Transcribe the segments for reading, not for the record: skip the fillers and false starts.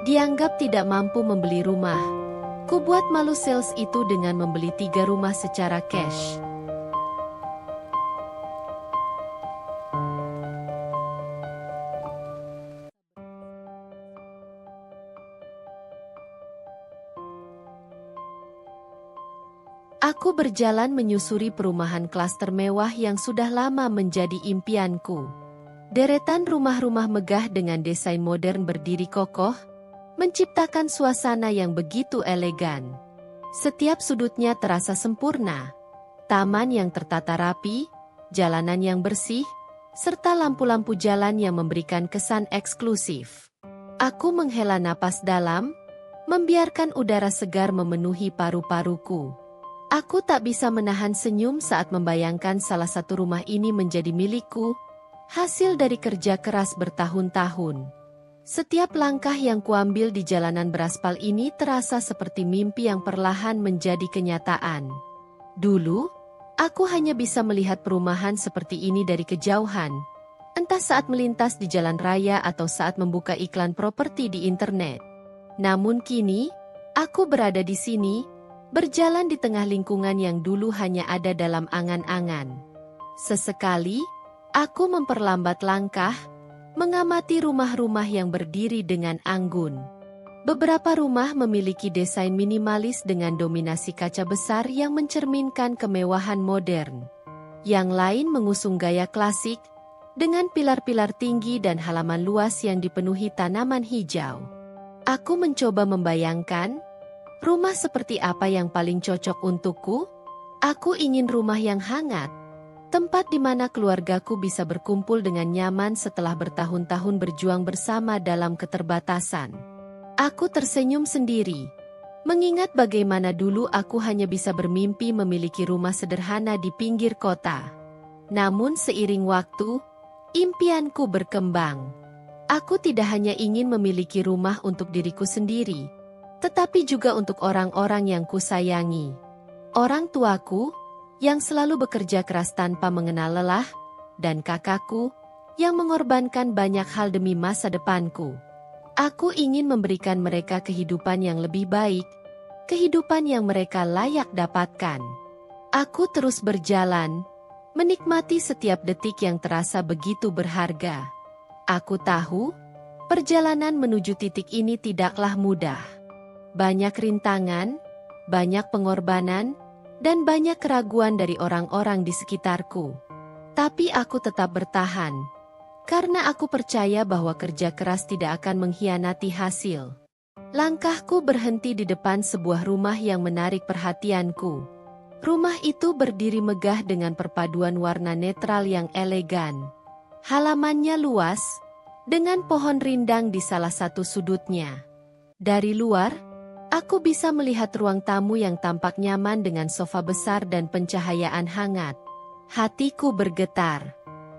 Dianggap tidak mampu membeli rumah. Ku buat malu sales itu dengan membeli 3 rumah secara cash. Aku berjalan menyusuri perumahan klaster mewah yang sudah lama menjadi impianku. Deretan rumah-rumah megah dengan desain modern berdiri kokoh, menciptakan suasana yang begitu elegan. Setiap sudutnya terasa sempurna. Taman yang tertata rapi, jalanan yang bersih, serta lampu-lampu jalan yang memberikan kesan eksklusif. Aku menghela napas dalam, membiarkan udara segar memenuhi paru-paruku. Aku tak bisa menahan senyum saat membayangkan salah satu rumah ini menjadi milikku, hasil dari kerja keras bertahun-tahun. Setiap langkah yang kuambil di jalanan beraspal ini terasa seperti mimpi yang perlahan menjadi kenyataan. Dulu, aku hanya bisa melihat perumahan seperti ini dari kejauhan, entah saat melintas di jalan raya atau saat membuka iklan properti di internet. Namun kini, aku berada di sini, berjalan di tengah lingkungan yang dulu hanya ada dalam angan-angan. Sesekali, aku memperlambat langkah, mengamati rumah-rumah yang berdiri dengan anggun. Beberapa rumah memiliki desain minimalis dengan dominasi kaca besar yang mencerminkan kemewahan modern. Yang lain mengusung gaya klasik, dengan pilar-pilar tinggi dan halaman luas yang dipenuhi tanaman hijau. Aku mencoba membayangkan, rumah seperti apa yang paling cocok untukku? Aku ingin rumah yang hangat, tempat di mana keluargaku bisa berkumpul dengan nyaman setelah bertahun-tahun berjuang bersama dalam keterbatasan. Aku tersenyum sendiri, mengingat bagaimana dulu aku hanya bisa bermimpi memiliki rumah sederhana di pinggir kota. Namun seiring waktu, impianku berkembang. Aku tidak hanya ingin memiliki rumah untuk diriku sendiri, tetapi juga untuk orang-orang yang kusayangi. Orang tuaku, yang selalu bekerja keras tanpa mengenal lelah, dan kakakku, yang mengorbankan banyak hal demi masa depanku. Aku ingin memberikan mereka kehidupan yang lebih baik, kehidupan yang mereka layak dapatkan. Aku terus berjalan, menikmati setiap detik yang terasa begitu berharga. Aku tahu, perjalanan menuju titik ini tidaklah mudah. Banyak rintangan, banyak pengorbanan, dan banyak keraguan dari orang-orang di sekitarku. Tapi aku tetap bertahan, karena aku percaya bahwa kerja keras tidak akan mengkhianati hasil. Langkahku berhenti di depan sebuah rumah yang menarik perhatianku. Rumah itu berdiri megah dengan perpaduan warna netral yang elegan. Halamannya luas, dengan pohon rindang di salah satu sudutnya. Dari luar, aku bisa melihat ruang tamu yang tampak nyaman dengan sofa besar dan pencahayaan hangat. Hatiku bergetar.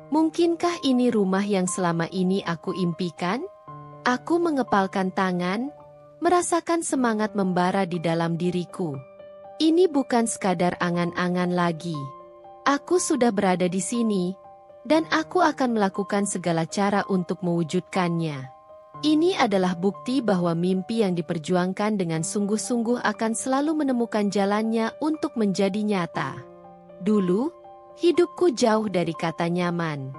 Mungkinkah ini rumah yang selama ini aku impikan? Aku mengepalkan tangan, merasakan semangat membara di dalam diriku. Ini bukan sekadar angan-angan lagi. Aku sudah berada di sini, dan aku akan melakukan segala cara untuk mewujudkannya. Ini adalah bukti bahwa mimpi yang diperjuangkan dengan sungguh-sungguh akan selalu menemukan jalannya untuk menjadi nyata. Dulu, hidupku jauh dari kata nyaman.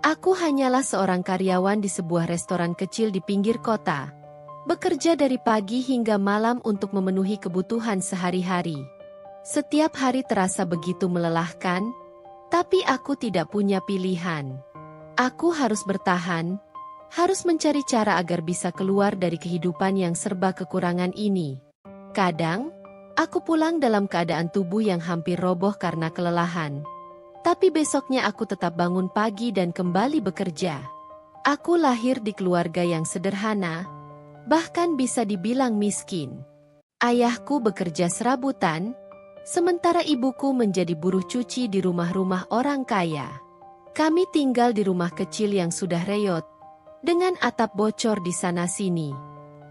Aku hanyalah seorang karyawan di sebuah restoran kecil di pinggir kota, bekerja dari pagi hingga malam untuk memenuhi kebutuhan sehari-hari. Setiap hari terasa begitu melelahkan, tapi aku tidak punya pilihan. Aku harus bertahan, harus mencari cara agar bisa keluar dari kehidupan yang serba kekurangan ini. Kadang, aku pulang dalam keadaan tubuh yang hampir roboh karena kelelahan. Tapi besoknya aku tetap bangun pagi dan kembali bekerja. Aku lahir di keluarga yang sederhana, bahkan bisa dibilang miskin. Ayahku bekerja serabutan, sementara ibuku menjadi buruh cuci di rumah-rumah orang kaya. Kami tinggal di rumah kecil yang sudah reyot, dengan atap bocor di sana-sini.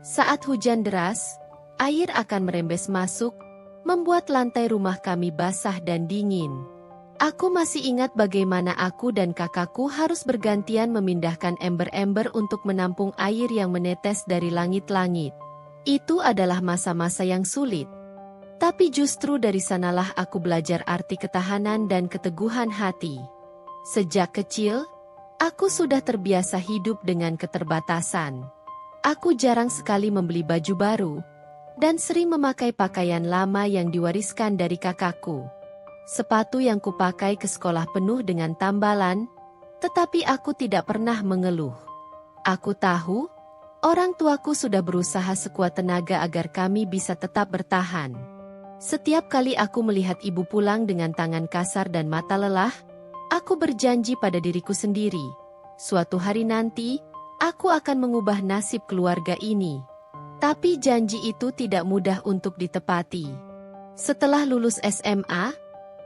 Saat hujan deras, air akan merembes masuk, membuat lantai rumah kami basah dan dingin. Aku masih ingat bagaimana aku dan kakakku harus bergantian memindahkan ember-ember untuk menampung air yang menetes dari langit-langit. Itu adalah masa-masa yang sulit. Tapi justru dari sanalah aku belajar arti ketahanan dan keteguhan hati. Sejak kecil, aku sudah terbiasa hidup dengan keterbatasan. Aku jarang sekali membeli baju baru, dan sering memakai pakaian lama yang diwariskan dari kakakku. Sepatu yang kupakai ke sekolah penuh dengan tambalan, tetapi aku tidak pernah mengeluh. Aku tahu, orang tuaku sudah berusaha sekuat tenaga agar kami bisa tetap bertahan. Setiap kali aku melihat ibu pulang dengan tangan kasar dan mata lelah, aku berjanji pada diriku sendiri, suatu hari nanti, aku akan mengubah nasib keluarga ini. Tapi janji itu tidak mudah untuk ditepati. Setelah lulus SMA,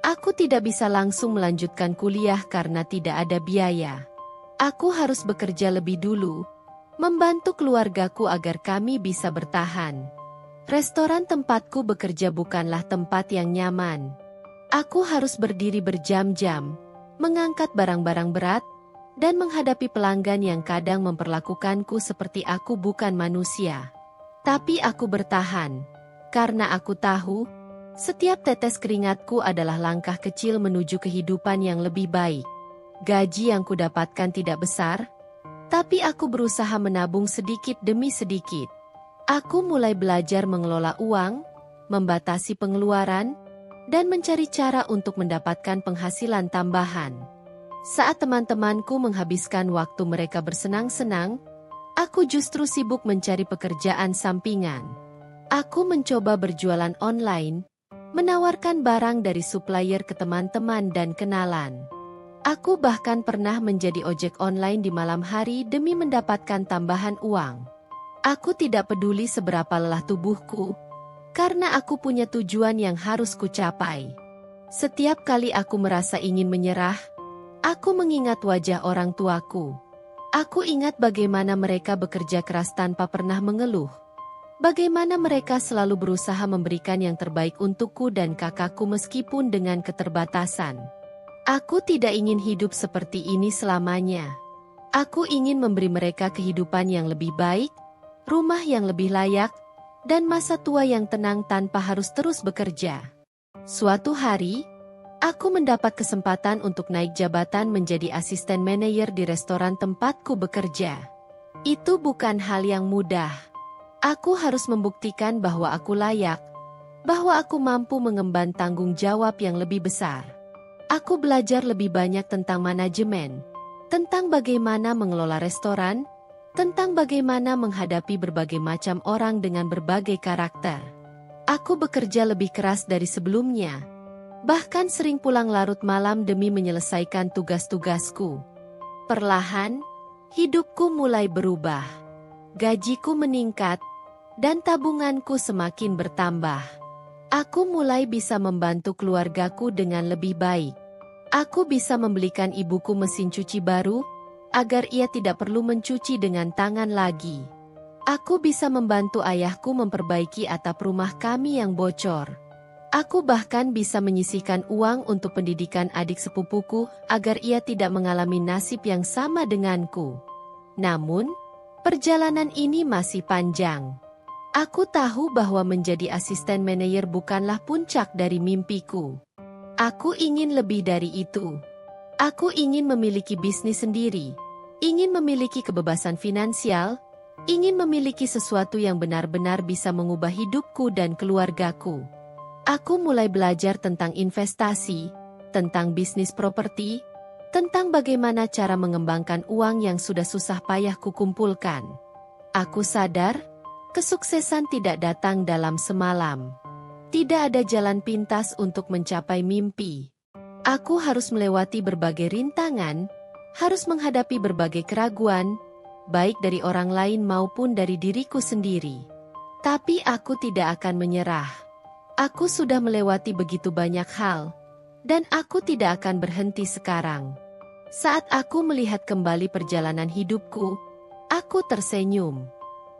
aku tidak bisa langsung melanjutkan kuliah karena tidak ada biaya. Aku harus bekerja lebih dulu, membantu keluargaku agar kami bisa bertahan. Restoran tempatku bekerja bukanlah tempat yang nyaman. Aku harus berdiri berjam-jam, mengangkat barang-barang berat, dan menghadapi pelanggan yang kadang memperlakukanku seperti aku bukan manusia. Tapi aku bertahan, karena aku tahu, setiap tetes keringatku adalah langkah kecil menuju kehidupan yang lebih baik. Gaji yang kudapatkan tidak besar, tapi aku berusaha menabung sedikit demi sedikit. Aku mulai belajar mengelola uang, membatasi pengeluaran, dan mencari cara untuk mendapatkan penghasilan tambahan. Saat teman-temanku menghabiskan waktu mereka bersenang-senang, aku justru sibuk mencari pekerjaan sampingan. Aku mencoba berjualan online, menawarkan barang dari supplier ke teman-teman dan kenalan. Aku bahkan pernah menjadi ojek online di malam hari demi mendapatkan tambahan uang. Aku tidak peduli seberapa lelah tubuhku, karena aku punya tujuan yang harus kucapai. Setiap kali aku merasa ingin menyerah, aku mengingat wajah orang tuaku. Aku ingat bagaimana mereka bekerja keras tanpa pernah mengeluh. Bagaimana mereka selalu berusaha memberikan yang terbaik untukku dan kakakku meskipun dengan keterbatasan. Aku tidak ingin hidup seperti ini selamanya. Aku ingin memberi mereka kehidupan yang lebih baik, rumah yang lebih layak, dan masa tua yang tenang tanpa harus terus bekerja. Suatu hari, aku mendapat kesempatan untuk naik jabatan menjadi asisten manajer di restoran tempatku bekerja. Itu bukan hal yang mudah. Aku harus membuktikan bahwa aku layak, bahwa aku mampu mengemban tanggung jawab yang lebih besar. Aku belajar lebih banyak tentang manajemen, tentang bagaimana mengelola restoran, tentang bagaimana menghadapi berbagai macam orang dengan berbagai karakter. Aku bekerja lebih keras dari sebelumnya, bahkan sering pulang larut malam demi menyelesaikan tugas-tugasku. Perlahan, hidupku mulai berubah. Gajiku meningkat, dan tabunganku semakin bertambah. Aku mulai bisa membantu keluargaku dengan lebih baik. Aku bisa membelikan ibuku mesin cuci baru, agar ia tidak perlu mencuci dengan tangan lagi. Aku bisa membantu ayahku memperbaiki atap rumah kami yang bocor. Aku bahkan bisa menyisihkan uang untuk pendidikan adik sepupuku agar ia tidak mengalami nasib yang sama denganku. Namun, perjalanan ini masih panjang. Aku tahu bahwa menjadi asisten manajer bukanlah puncak dari mimpiku. Aku ingin lebih dari itu. Aku ingin memiliki bisnis sendiri, ingin memiliki kebebasan finansial, ingin memiliki sesuatu yang benar-benar bisa mengubah hidupku dan keluargaku. Aku mulai belajar tentang investasi, tentang bisnis properti, tentang bagaimana cara mengembangkan uang yang sudah susah payah kukumpulkan. Aku sadar, kesuksesan tidak datang dalam semalam. Tidak ada jalan pintas untuk mencapai mimpi. Aku harus melewati berbagai rintangan, harus menghadapi berbagai keraguan, baik dari orang lain maupun dari diriku sendiri. Tapi aku tidak akan menyerah. Aku sudah melewati begitu banyak hal, dan aku tidak akan berhenti sekarang. Saat aku melihat kembali perjalanan hidupku, aku tersenyum.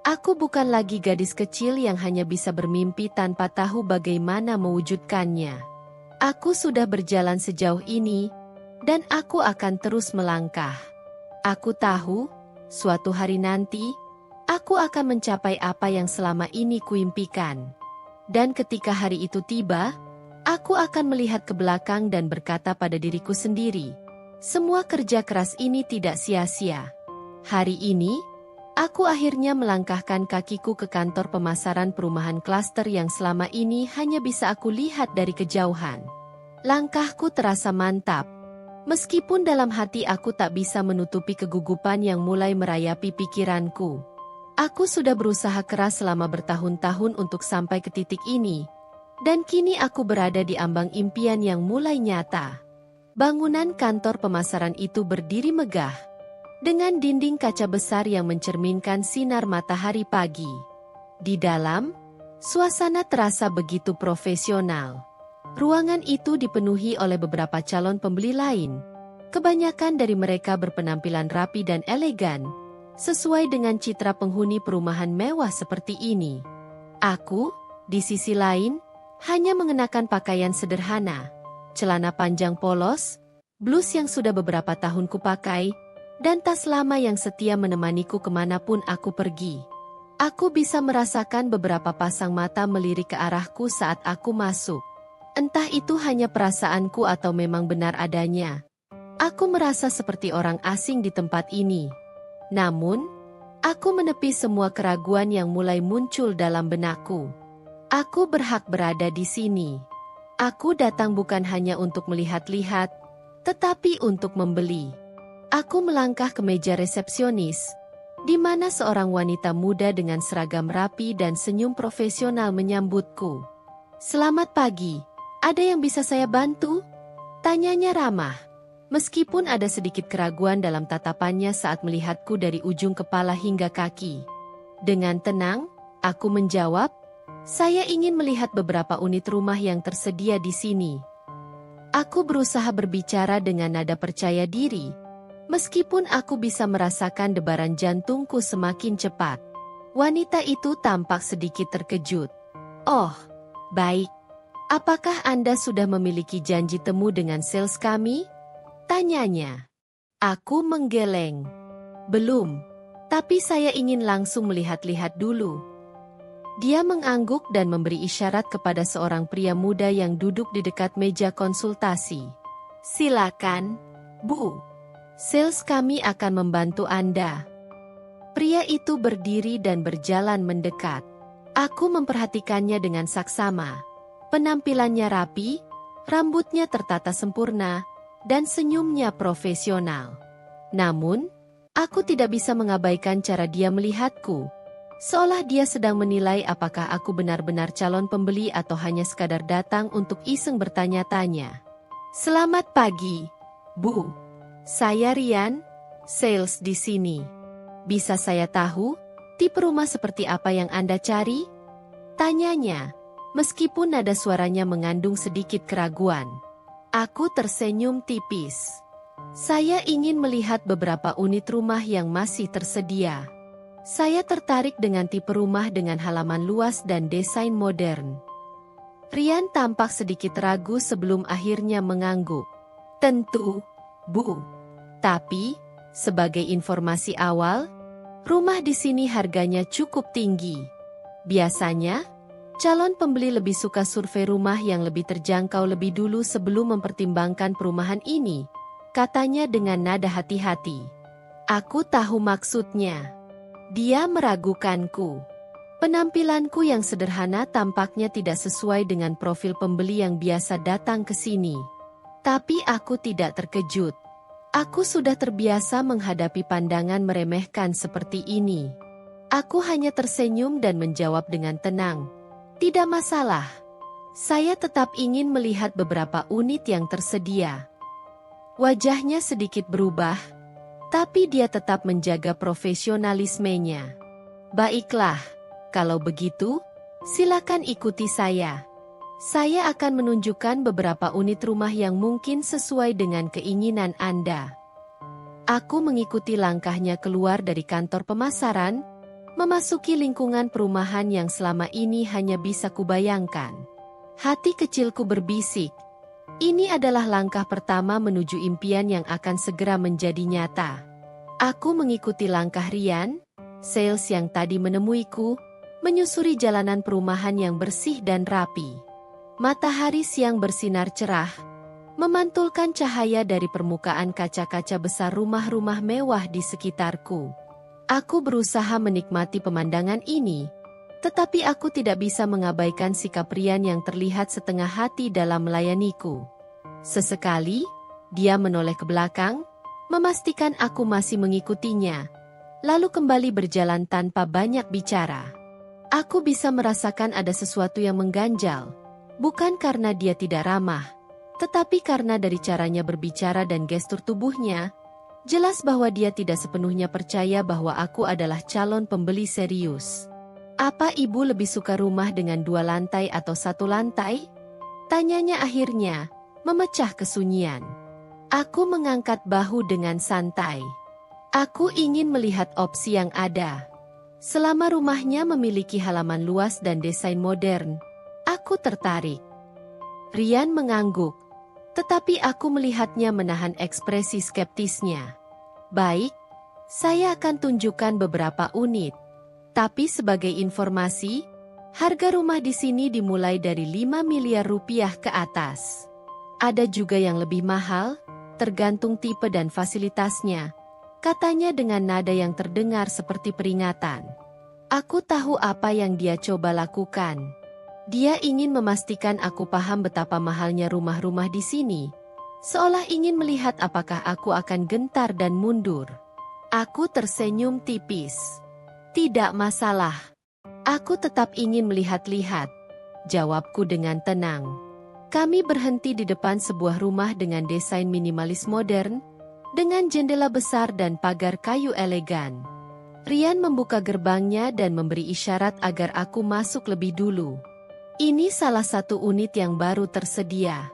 Aku bukan lagi gadis kecil yang hanya bisa bermimpi tanpa tahu bagaimana mewujudkannya. Aku sudah berjalan sejauh ini, dan aku akan terus melangkah. Aku tahu, suatu hari nanti, aku akan mencapai apa yang selama ini kuimpikan. Dan ketika hari itu tiba, aku akan melihat ke belakang dan berkata pada diriku sendiri, semua kerja keras ini tidak sia-sia. Hari ini, aku akhirnya melangkahkan kakiku ke kantor pemasaran perumahan klaster yang selama ini hanya bisa aku lihat dari kejauhan. Langkahku terasa mantap. Meskipun dalam hati aku tak bisa menutupi kegugupan yang mulai merayapi pikiranku. Aku sudah berusaha keras selama bertahun-tahun untuk sampai ke titik ini. Dan kini aku berada di ambang impian yang mulai nyata. Bangunan kantor pemasaran itu berdiri megah, dengan dinding kaca besar yang mencerminkan sinar matahari pagi. Di dalam, suasana terasa begitu profesional. Ruangan itu dipenuhi oleh beberapa calon pembeli lain. Kebanyakan dari mereka berpenampilan rapi dan elegan, sesuai dengan citra penghuni perumahan mewah seperti ini. Aku, di sisi lain, hanya mengenakan pakaian sederhana, celana panjang polos, blus yang sudah beberapa tahun kupakai, dan tas lama yang setia menemaniku kemanapun aku pergi. Aku bisa merasakan beberapa pasang mata melirik ke arahku saat aku masuk. Entah itu hanya perasaanku atau memang benar adanya. Aku merasa seperti orang asing di tempat ini. Namun, aku menepi semua keraguan yang mulai muncul dalam benakku. Aku berhak berada di sini. Aku datang bukan hanya untuk melihat-lihat, tetapi untuk membeli. Aku melangkah ke meja resepsionis, di mana seorang wanita muda dengan seragam rapi dan senyum profesional menyambutku. "Selamat pagi, ada yang bisa saya bantu?" Tanyanya ramah, meskipun ada sedikit keraguan dalam tatapannya saat melihatku dari ujung kepala hingga kaki. Dengan tenang, aku menjawab, "Saya ingin melihat beberapa unit rumah yang tersedia di sini." Aku berusaha berbicara dengan nada percaya diri, meskipun aku bisa merasakan debaran jantungku semakin cepat. Wanita itu tampak sedikit terkejut. "Oh, baik. Apakah Anda sudah memiliki janji temu dengan sales kami?" tanyanya. Aku menggeleng. "Belum, tapi saya ingin langsung melihat-lihat dulu." Dia mengangguk dan memberi isyarat kepada seorang pria muda yang duduk di dekat meja konsultasi. "Silakan, Bu. Sales kami akan membantu Anda." Pria itu berdiri dan berjalan mendekat. Aku memperhatikannya dengan saksama. Penampilannya rapi, rambutnya tertata sempurna, dan senyumnya profesional. Namun, aku tidak bisa mengabaikan cara dia melihatku. Seolah dia sedang menilai apakah aku benar-benar calon pembeli atau hanya sekadar datang untuk iseng bertanya-tanya. "Selamat pagi, Bu. Saya Rian, sales di sini. Bisa saya tahu, tipe rumah seperti apa yang Anda cari?" tanyanya, meskipun nada suaranya mengandung sedikit keraguan. Aku tersenyum tipis. Saya ingin melihat beberapa unit rumah yang masih tersedia. Saya tertarik dengan tipe rumah dengan halaman luas dan desain modern. Rian tampak sedikit ragu sebelum akhirnya mengangguk. "Tentu, Bu. Tapi, sebagai informasi awal, rumah di sini harganya cukup tinggi. Biasanya, calon pembeli lebih suka survei rumah yang lebih terjangkau lebih dulu sebelum mempertimbangkan perumahan ini," katanya dengan nada hati-hati. Aku tahu maksudnya. Dia meragukanku. Penampilanku yang sederhana tampaknya tidak sesuai dengan profil pembeli yang biasa datang ke sini. Tapi aku tidak terkejut. Aku sudah terbiasa menghadapi pandangan meremehkan seperti ini. Aku hanya tersenyum dan menjawab dengan tenang. "Tidak masalah. Saya tetap ingin melihat beberapa unit yang tersedia." Wajahnya sedikit berubah, tapi dia tetap menjaga profesionalismenya. "Baiklah, kalau begitu, silakan ikuti saya. Saya akan menunjukkan beberapa unit rumah yang mungkin sesuai dengan keinginan Anda." Aku mengikuti langkahnya keluar dari kantor pemasaran, memasuki lingkungan perumahan yang selama ini hanya bisa kubayangkan. Hati kecilku berbisik, Ini adalah langkah pertama menuju impian yang akan segera menjadi nyata. Aku mengikuti langkah Rian, sales yang tadi menemuiku, menyusuri jalanan perumahan yang bersih dan rapi. Matahari siang bersinar cerah, memantulkan cahaya dari permukaan kaca-kaca besar rumah-rumah mewah di sekitarku. Aku berusaha menikmati pemandangan ini, tetapi aku tidak bisa mengabaikan sikap Rian yang terlihat setengah hati dalam melayaniku. Sesekali, dia menoleh ke belakang, memastikan aku masih mengikutinya, lalu kembali berjalan tanpa banyak bicara. Aku bisa merasakan ada sesuatu yang mengganjal, bukan karena dia tidak ramah, tetapi karena dari caranya berbicara dan gestur tubuhnya, jelas bahwa dia tidak sepenuhnya percaya bahwa aku adalah calon pembeli serius. "Apa ibu lebih suka rumah dengan 2 lantai atau 1 lantai?" tanyanya akhirnya, memecah kesunyian. Aku mengangkat bahu dengan santai. Aku ingin melihat opsi yang ada. Selama rumahnya memiliki halaman luas dan desain modern, aku tertarik. Rian mengangguk, tetapi aku melihatnya menahan ekspresi skeptisnya. "Baik, saya akan tunjukkan beberapa unit. Tapi sebagai informasi, harga rumah di sini dimulai dari 5 miliar rupiah ke atas. Ada juga yang lebih mahal, tergantung tipe dan fasilitasnya," katanya dengan nada yang terdengar seperti peringatan. Aku tahu apa yang dia coba lakukan. Dia ingin memastikan aku paham betapa mahalnya rumah-rumah di sini, seolah ingin melihat apakah aku akan gentar dan mundur. Aku tersenyum tipis. "Tidak masalah. Aku tetap ingin melihat-lihat," jawabku dengan tenang. Kami berhenti di depan sebuah rumah dengan desain minimalis modern, dengan jendela besar dan pagar kayu elegan. Rian membuka gerbangnya dan memberi isyarat agar aku masuk lebih dulu. Ini salah satu unit yang baru tersedia.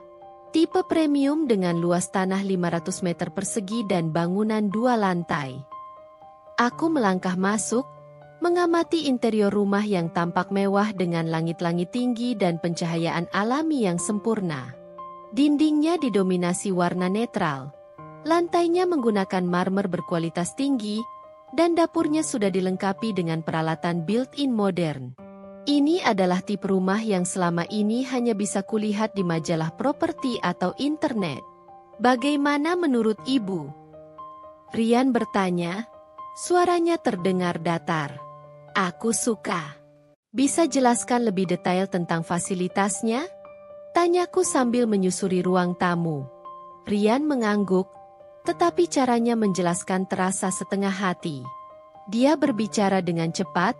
Tipe premium dengan luas tanah 500 meter persegi dan bangunan 2 lantai. Aku melangkah masuk, mengamati interior rumah yang tampak mewah dengan langit-langit tinggi dan pencahayaan alami yang sempurna. Dindingnya didominasi warna netral, lantainya menggunakan marmer berkualitas tinggi, dan dapurnya sudah dilengkapi dengan peralatan built-in modern. Ini adalah tipe rumah yang selama ini hanya bisa kulihat di majalah properti atau internet. "Bagaimana menurut ibu?" Rian bertanya, suaranya terdengar datar. "Aku suka. Bisa jelaskan lebih detail tentang fasilitasnya?" tanyaku sambil menyusuri ruang tamu. Rian mengangguk, tetapi caranya menjelaskan terasa setengah hati. Dia berbicara dengan cepat,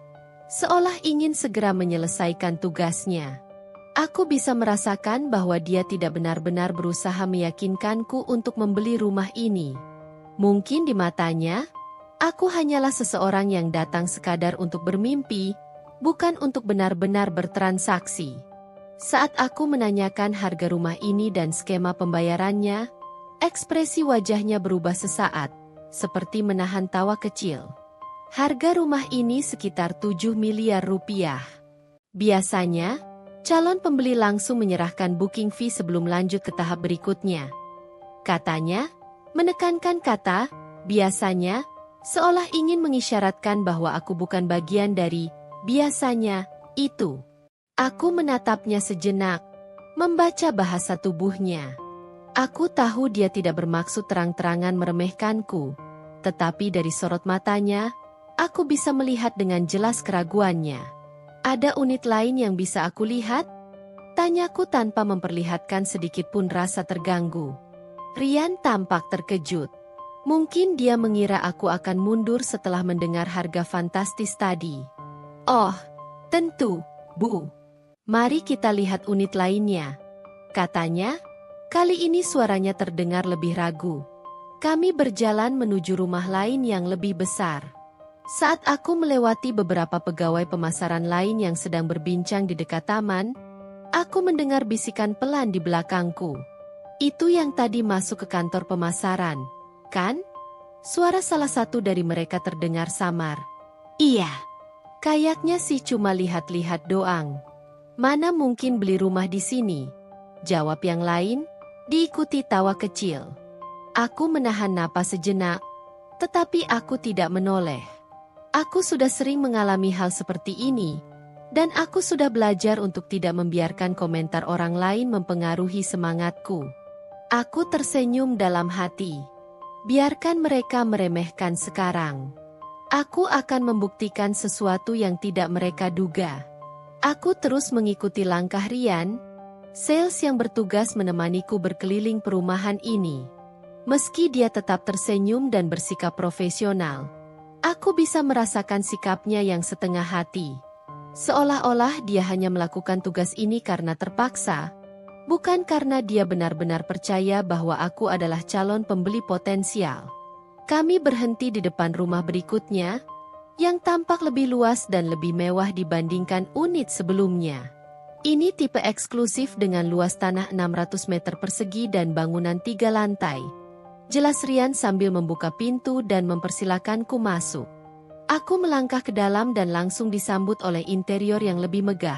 seolah ingin segera menyelesaikan tugasnya. Aku bisa merasakan bahwa dia tidak benar-benar berusaha meyakinkanku untuk membeli rumah ini. Mungkin di matanya, aku hanyalah seseorang yang datang sekadar untuk bermimpi, bukan untuk benar-benar bertransaksi. Saat aku menanyakan harga rumah ini dan skema pembayarannya, ekspresi wajahnya berubah sesaat, seperti menahan tawa kecil. Harga rumah ini sekitar 7 miliar rupiah. Biasanya, calon pembeli langsung menyerahkan booking fee sebelum lanjut ke tahap berikutnya. Katanya, menekankan kata, biasanya, seolah ingin mengisyaratkan bahwa aku bukan bagian dari biasanya itu. Aku menatapnya sejenak, membaca bahasa tubuhnya. Aku tahu dia tidak bermaksud terang-terangan meremehkanku, tetapi dari sorot matanya, aku bisa melihat dengan jelas keraguannya. "Ada unit lain yang bisa aku lihat?" tanyaku tanpa memperlihatkan sedikit pun rasa terganggu. Rian tampak terkejut. Mungkin dia mengira aku akan mundur setelah mendengar harga fantastis tadi. "Oh, tentu, Bu. Mari kita lihat unit lainnya," katanya. Kali ini suaranya terdengar lebih ragu. Kami berjalan menuju rumah lain yang lebih besar. Saat aku melewati beberapa pegawai pemasaran lain yang sedang berbincang di dekat taman, aku mendengar bisikan pelan di belakangku. "Itu yang tadi masuk ke kantor pemasaran, kan?" Suara salah satu dari mereka terdengar samar. "Iya. Kayaknya sih cuma lihat-lihat doang. Mana mungkin beli rumah di sini?" jawab yang lain, Diikuti tawa kecil. Aku menahan napas sejenak, tetapi aku tidak menoleh. Aku sudah sering mengalami hal seperti ini, dan aku sudah belajar untuk tidak membiarkan komentar orang lain mempengaruhi semangatku. Aku tersenyum dalam hati. Biarkan mereka meremehkan sekarang. Aku akan membuktikan sesuatu yang tidak mereka duga. Aku terus mengikuti langkah Ryan, sales yang bertugas menemaniku berkeliling perumahan ini. Meski dia tetap tersenyum dan bersikap profesional, aku bisa merasakan sikapnya yang setengah hati. Seolah-olah dia hanya melakukan tugas ini karena terpaksa, bukan karena dia benar-benar percaya bahwa aku adalah calon pembeli potensial. Kami berhenti di depan rumah berikutnya, yang tampak lebih luas dan lebih mewah dibandingkan unit sebelumnya. Ini tipe eksklusif dengan luas tanah 600 meter persegi dan bangunan 3 lantai. Jelas Ryan sambil membuka pintu dan mempersilakanku masuk. Aku melangkah ke dalam dan langsung disambut oleh interior yang lebih megah.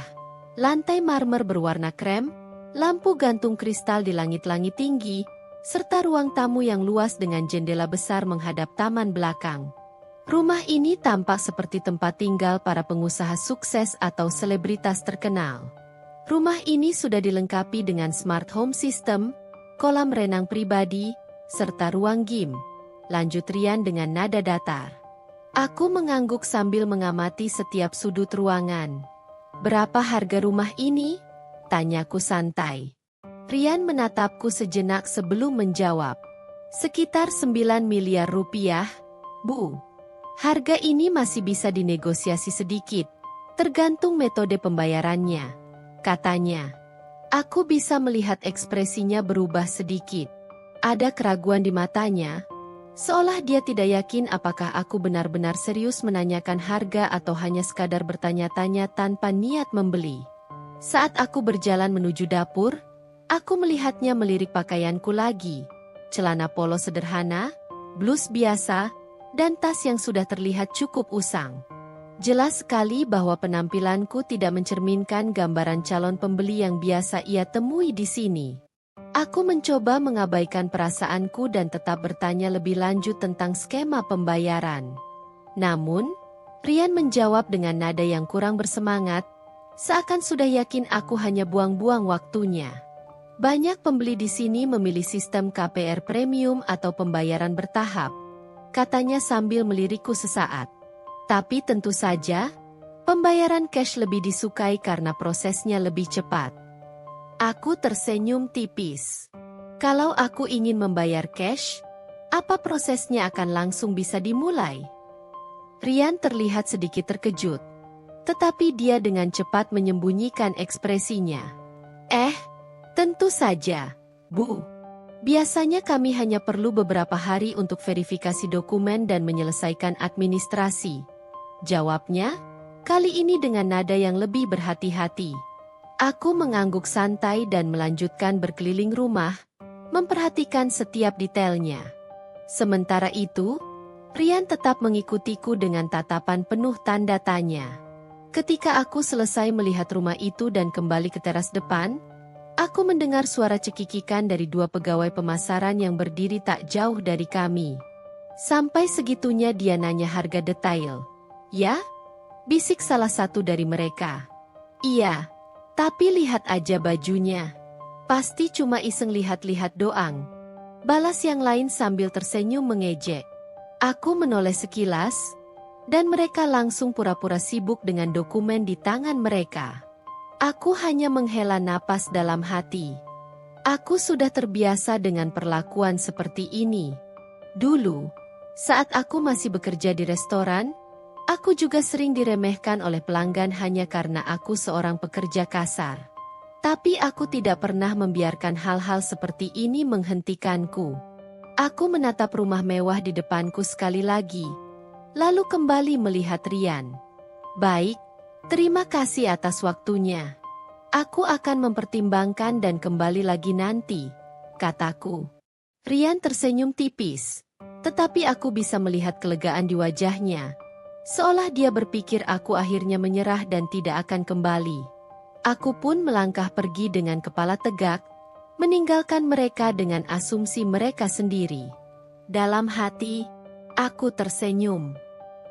Lantai marmer berwarna krem, lampu gantung kristal di langit-langit tinggi, serta ruang tamu yang luas dengan jendela besar menghadap taman belakang. Rumah ini tampak seperti tempat tinggal para pengusaha sukses atau selebritas terkenal. Rumah ini sudah dilengkapi dengan smart home system, kolam renang pribadi, serta ruang gym. Lanjut Ryan dengan nada datar. Aku mengangguk sambil mengamati setiap sudut ruangan. Berapa harga rumah ini? Tanyaku santai. Ryan menatapku sejenak sebelum menjawab. Sekitar 9 miliar rupiah, Bu. Harga ini masih bisa dinegosiasi sedikit, tergantung metode pembayarannya, katanya. Aku bisa melihat ekspresinya berubah sedikit. Ada keraguan di matanya, seolah dia tidak yakin apakah aku benar-benar serius menanyakan harga atau hanya sekadar bertanya-tanya tanpa niat membeli. Saat aku berjalan menuju dapur, aku melihatnya melirik pakaianku lagi. Celana polo sederhana, blus biasa, dan tas yang sudah terlihat cukup usang. Jelas sekali bahwa penampilanku tidak mencerminkan gambaran calon pembeli yang biasa ia temui di sini. Aku mencoba mengabaikan perasaanku dan tetap bertanya lebih lanjut tentang skema pembayaran. Namun, Ryan menjawab dengan nada yang kurang bersemangat, seakan sudah yakin aku hanya buang-buang waktunya. Banyak pembeli di sini memilih sistem KPR premium atau pembayaran bertahap, katanya sambil melirikku sesaat. Tapi tentu saja, pembayaran cash lebih disukai karena prosesnya lebih cepat. Aku tersenyum tipis. Kalau aku ingin membayar cash, apa prosesnya akan langsung bisa dimulai? Ryan terlihat sedikit terkejut, tetapi dia dengan cepat menyembunyikan ekspresinya. Tentu saja, Bu. Biasanya kami hanya perlu beberapa hari untuk verifikasi dokumen dan menyelesaikan administrasi. Jawabnya, kali ini dengan nada yang lebih berhati-hati. Aku mengangguk santai dan melanjutkan berkeliling rumah, memperhatikan setiap detailnya. Sementara itu, Ryan tetap mengikutiku dengan tatapan penuh tanda tanya. Ketika aku selesai melihat rumah itu dan kembali ke teras depan, aku mendengar suara cekikikan dari 2 pegawai pemasaran yang berdiri tak jauh dari kami. Sampai segitunya dia nanya harga detail. Ya? Bisik salah satu dari mereka. Iya. Tapi lihat aja bajunya. Pasti cuma iseng lihat-lihat doang. Balas yang lain sambil tersenyum mengejek. Aku menoleh sekilas, dan mereka langsung pura-pura sibuk dengan dokumen di tangan mereka. Aku hanya menghela napas dalam hati. Aku sudah terbiasa dengan perlakuan seperti ini. Dulu, saat aku masih bekerja di restoran, aku juga sering diremehkan oleh pelanggan hanya karena aku seorang pekerja kasar. Tapi aku tidak pernah membiarkan hal-hal seperti ini menghentikanku. Aku menatap rumah mewah di depanku sekali lagi, lalu kembali melihat Ryan. Baik, terima kasih atas waktunya. Aku akan mempertimbangkan dan kembali lagi nanti, kataku. Ryan tersenyum tipis, tetapi aku bisa melihat kelegaan di wajahnya. Seolah dia berpikir aku akhirnya menyerah dan tidak akan kembali. Aku pun melangkah pergi dengan kepala tegak, meninggalkan mereka dengan asumsi mereka sendiri. Dalam hati, aku tersenyum.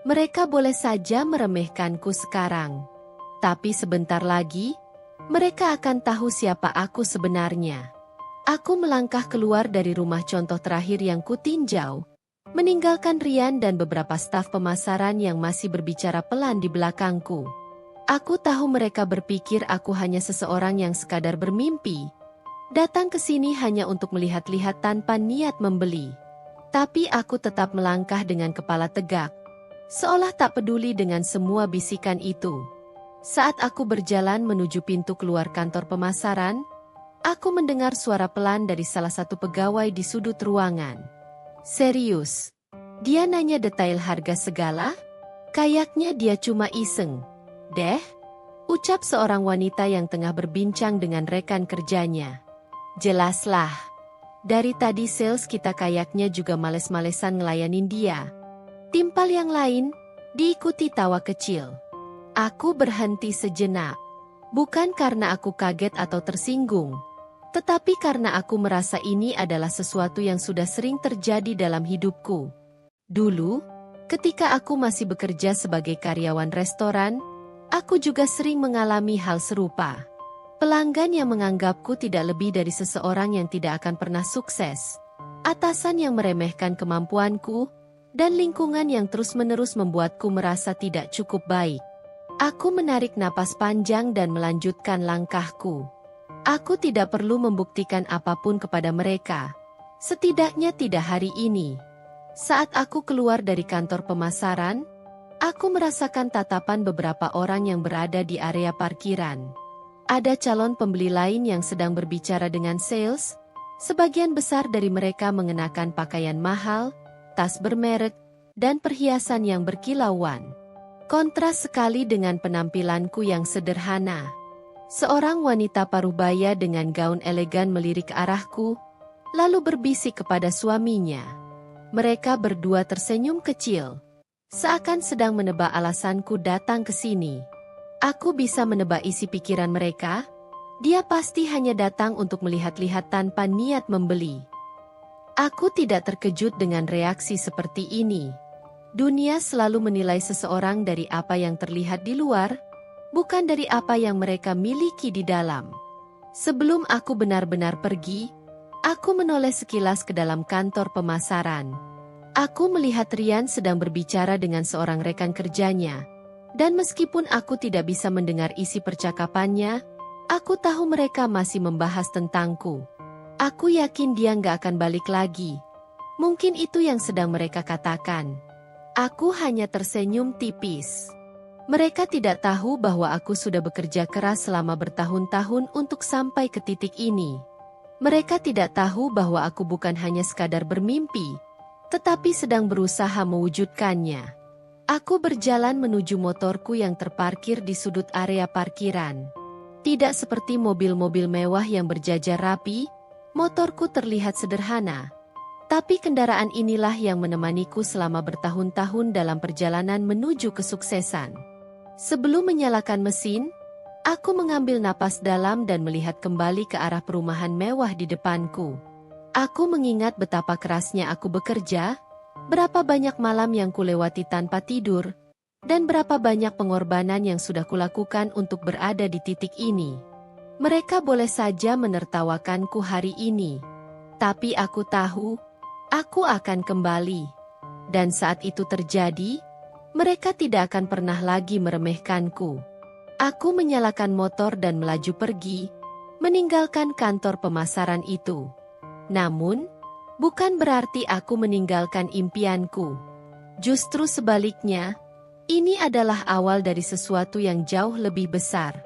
Mereka boleh saja meremehkanku sekarang, tapi sebentar lagi, mereka akan tahu siapa aku sebenarnya. Aku melangkah keluar dari rumah contoh terakhir yang kutinjau, meninggalkan Rian dan beberapa staf pemasaran yang masih berbicara pelan di belakangku. Aku tahu mereka berpikir aku hanya seseorang yang sekadar bermimpi, datang ke sini hanya untuk melihat-lihat tanpa niat membeli. Tapi aku tetap melangkah dengan kepala tegak, seolah tak peduli dengan semua bisikan itu. Saat aku berjalan menuju pintu keluar kantor pemasaran, aku mendengar suara pelan dari salah satu pegawai di sudut ruangan. Serius? Dia nanya detail harga segala? Kayaknya dia cuma iseng. Deh, ucap seorang wanita yang tengah berbincang dengan rekan kerjanya. Jelaslah. Dari tadi sales kita kayaknya juga males-malesan ngelayanin dia. Timpal yang lain, diikuti tawa kecil. Aku berhenti sejenak. Bukan karena aku kaget atau tersinggung, tetapi karena aku merasa ini adalah sesuatu yang sudah sering terjadi dalam hidupku. Dulu, ketika aku masih bekerja sebagai karyawan restoran, aku juga sering mengalami hal serupa. Pelanggan yang menganggapku tidak lebih dari seseorang yang tidak akan pernah sukses, atasan yang meremehkan kemampuanku, dan lingkungan yang terus-menerus membuatku merasa tidak cukup baik. Aku menarik napas panjang dan melanjutkan langkahku. Aku tidak perlu membuktikan apapun kepada mereka, setidaknya tidak hari ini. Saat aku keluar dari kantor pemasaran, aku merasakan tatapan beberapa orang yang berada di area parkiran. Ada calon pembeli lain yang sedang berbicara dengan sales. Sebagian besar dari mereka mengenakan pakaian mahal, tas bermerek, dan perhiasan yang berkilauan. Kontras sekali dengan penampilanku yang sederhana. Seorang wanita parubaya dengan gaun elegan melirik ke arahku, lalu berbisik kepada suaminya. Mereka berdua tersenyum kecil, seakan sedang menebak alasanku datang ke sini. Aku bisa menebak isi pikiran mereka. Dia pasti hanya datang untuk melihat-lihat tanpa niat membeli. Aku tidak terkejut dengan reaksi seperti ini. Dunia selalu menilai seseorang dari apa yang terlihat di luar, bukan dari apa yang mereka miliki di dalam. Sebelum aku benar-benar pergi, aku menoleh sekilas ke dalam kantor pemasaran. Aku melihat Rian sedang berbicara dengan seorang rekan kerjanya, dan meskipun aku tidak bisa mendengar isi percakapannya, aku tahu mereka masih membahas tentangku. Aku yakin dia nggak akan balik lagi. Mungkin itu yang sedang mereka katakan. Aku hanya tersenyum tipis. Mereka tidak tahu bahwa aku sudah bekerja keras selama bertahun-tahun untuk sampai ke titik ini. Mereka tidak tahu bahwa aku bukan hanya sekadar bermimpi, tetapi sedang berusaha mewujudkannya. Aku berjalan menuju motorku yang terparkir di sudut area parkiran. Tidak seperti mobil-mobil mewah yang berjajar rapi, motorku terlihat sederhana. Tapi kendaraan inilah yang menemaniku selama bertahun-tahun dalam perjalanan menuju kesuksesan. Sebelum menyalakan mesin, aku mengambil napas dalam dan melihat kembali ke arah perumahan mewah di depanku. Aku mengingat betapa kerasnya aku bekerja, berapa banyak malam yang kulewati tanpa tidur, dan berapa banyak pengorbanan yang sudah kulakukan untuk berada di titik ini. Mereka boleh saja menertawakanku hari ini, tapi aku tahu, aku akan kembali. Dan saat itu terjadi, mereka tidak akan pernah lagi meremehkanku. Aku menyalakan motor dan melaju pergi, meninggalkan kantor pemasaran itu. Namun, bukan berarti aku meninggalkan impianku. Justru sebaliknya, ini adalah awal dari sesuatu yang jauh lebih besar.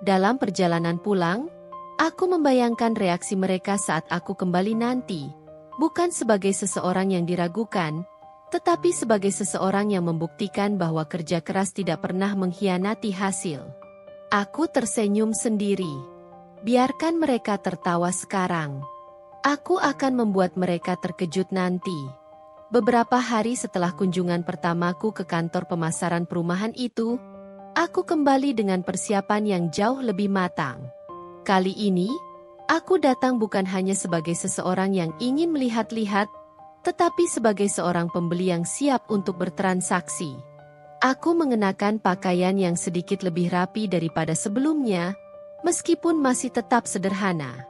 Dalam perjalanan pulang, aku membayangkan reaksi mereka saat aku kembali nanti, bukan sebagai seseorang yang diragukan, tetapi sebagai seseorang yang membuktikan bahwa kerja keras tidak pernah mengkhianati hasil. Aku tersenyum sendiri. Biarkan mereka tertawa sekarang. Aku akan membuat mereka terkejut nanti. Beberapa hari setelah kunjungan pertamaku ke kantor pemasaran perumahan itu, aku kembali dengan persiapan yang jauh lebih matang. Kali ini, Aku datang bukan hanya sebagai seseorang yang ingin melihat-lihat, tetapi sebagai seorang pembeli yang siap untuk bertransaksi. Aku mengenakan pakaian yang sedikit lebih rapi daripada sebelumnya, meskipun masih tetap sederhana.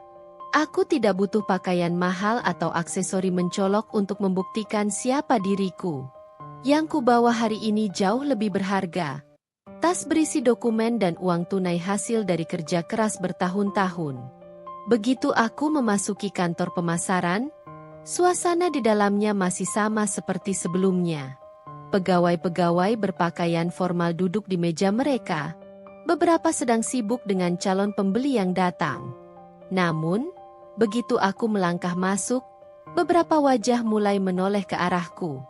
Aku tidak butuh pakaian mahal atau aksesori mencolok untuk membuktikan siapa diriku. Yang kubawa hari ini jauh lebih berharga. Tas berisi dokumen dan uang tunai hasil dari kerja keras bertahun-tahun. Begitu aku memasuki kantor pemasaran, suasana di dalamnya masih sama seperti sebelumnya. Pegawai-pegawai berpakaian formal duduk di meja mereka. Beberapa sedang sibuk dengan calon pembeli yang datang. Namun, begitu aku melangkah masuk, beberapa wajah mulai menoleh ke arahku.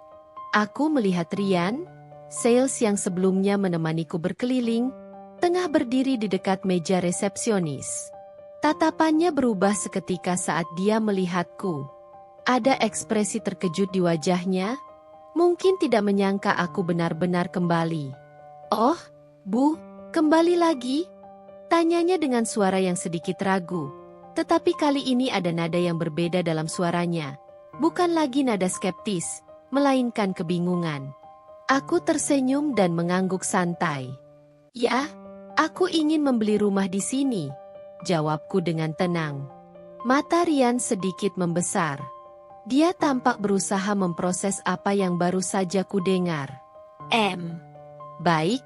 Aku melihat Rian, sales yang sebelumnya menemaniku berkeliling, tengah berdiri di dekat meja resepsionis. Tatapannya berubah seketika saat dia melihatku. Ada ekspresi terkejut di wajahnya, mungkin tidak menyangka aku benar-benar kembali. "Oh, Bu, kembali lagi?" Tanyanya dengan suara yang sedikit ragu. Tetapi kali ini ada nada yang berbeda dalam suaranya. Bukan lagi nada skeptis, melainkan kebingungan. Aku tersenyum dan mengangguk santai. "Ya, aku ingin membeli rumah di sini," jawabku dengan tenang. Mata Rian sedikit membesar. Dia tampak berusaha memproses apa yang baru saja kudengar. Baik,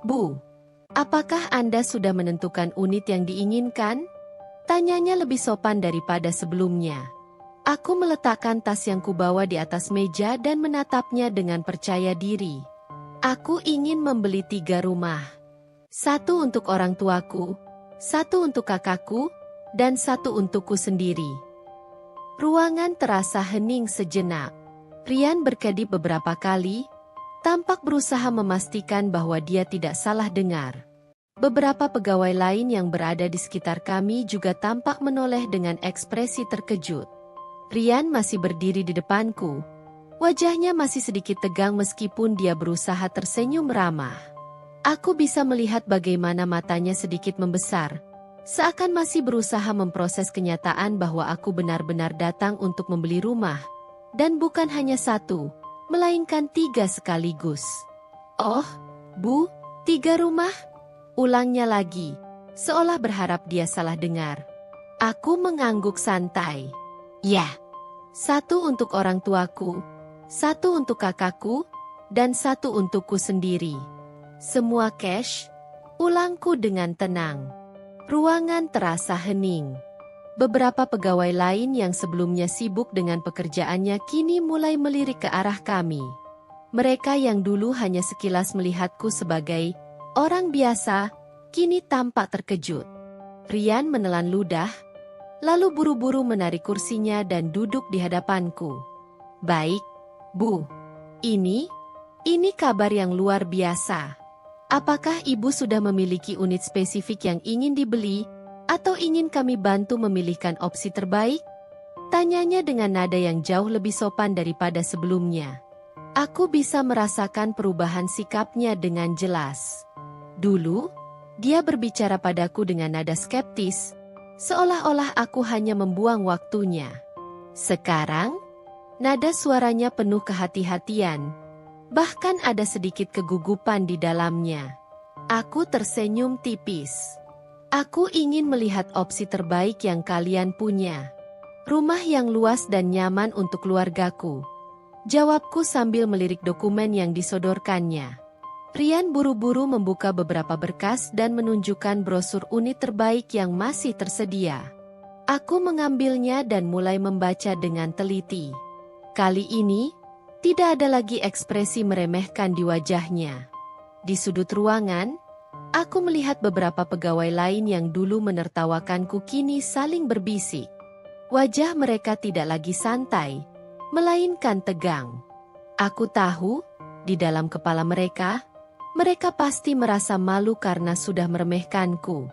Bu. Apakah Anda sudah menentukan unit yang diinginkan?" Tanyanya lebih sopan daripada sebelumnya. Aku meletakkan tas yang kubawa di atas meja dan menatapnya dengan percaya diri. Aku ingin membeli 3 rumah. 1 untuk orang tuaku, 1 untuk kakakku, dan 1 untukku sendiri. Ruangan terasa hening sejenak. Rian berkedip beberapa kali, tampak berusaha memastikan bahwa dia tidak salah dengar. Beberapa pegawai lain yang berada di sekitar kami juga tampak menoleh dengan ekspresi terkejut. Rian masih berdiri di depanku. Wajahnya masih sedikit tegang meskipun dia berusaha tersenyum ramah. Aku bisa melihat bagaimana matanya sedikit membesar. Seakan masih berusaha memproses kenyataan bahwa aku benar-benar datang untuk membeli rumah. Dan bukan hanya 1, melainkan 3 sekaligus. "Oh, Bu, 3 rumah?" Ulangnya lagi, seolah berharap dia salah dengar. Aku mengangguk santai. "Ya, 1 untuk orang tuaku, 1 untuk kakakku, dan 1 untukku sendiri." "Semua cash?" Ulangku dengan tenang. Ruangan terasa hening. Beberapa pegawai lain yang sebelumnya sibuk dengan pekerjaannya kini mulai melirik ke arah kami. Mereka yang dulu hanya sekilas melihatku sebagai orang biasa, kini tampak terkejut. Rian menelan ludah, lalu buru-buru menarik kursinya dan duduk di hadapanku. "Baik, Bu. Ini kabar yang luar biasa. Apakah Ibu sudah memiliki unit spesifik yang ingin dibeli, atau ingin kami bantu memilihkan opsi terbaik?" Tanyanya dengan nada yang jauh lebih sopan daripada sebelumnya. Aku bisa merasakan perubahan sikapnya dengan jelas. Dulu, dia berbicara padaku dengan nada skeptis, seolah-olah aku hanya membuang waktunya. Sekarang, nada suaranya penuh kehati-hatian. Bahkan ada sedikit kegugupan di dalamnya. Aku tersenyum tipis. "Aku ingin melihat opsi terbaik yang kalian punya. Rumah yang luas dan nyaman untuk keluargaku," jawabku sambil melirik dokumen yang disodorkannya. Rian buru-buru membuka beberapa berkas dan menunjukkan brosur unit terbaik yang masih tersedia. Aku mengambilnya dan mulai membaca dengan teliti. Kali ini, tidak ada lagi ekspresi meremehkan di wajahnya. Di sudut ruangan, aku melihat beberapa pegawai lain yang dulu menertawakanku kini saling berbisik. Wajah mereka tidak lagi santai, melainkan tegang. Aku tahu, di dalam kepala mereka pasti merasa malu karena sudah meremehkanku.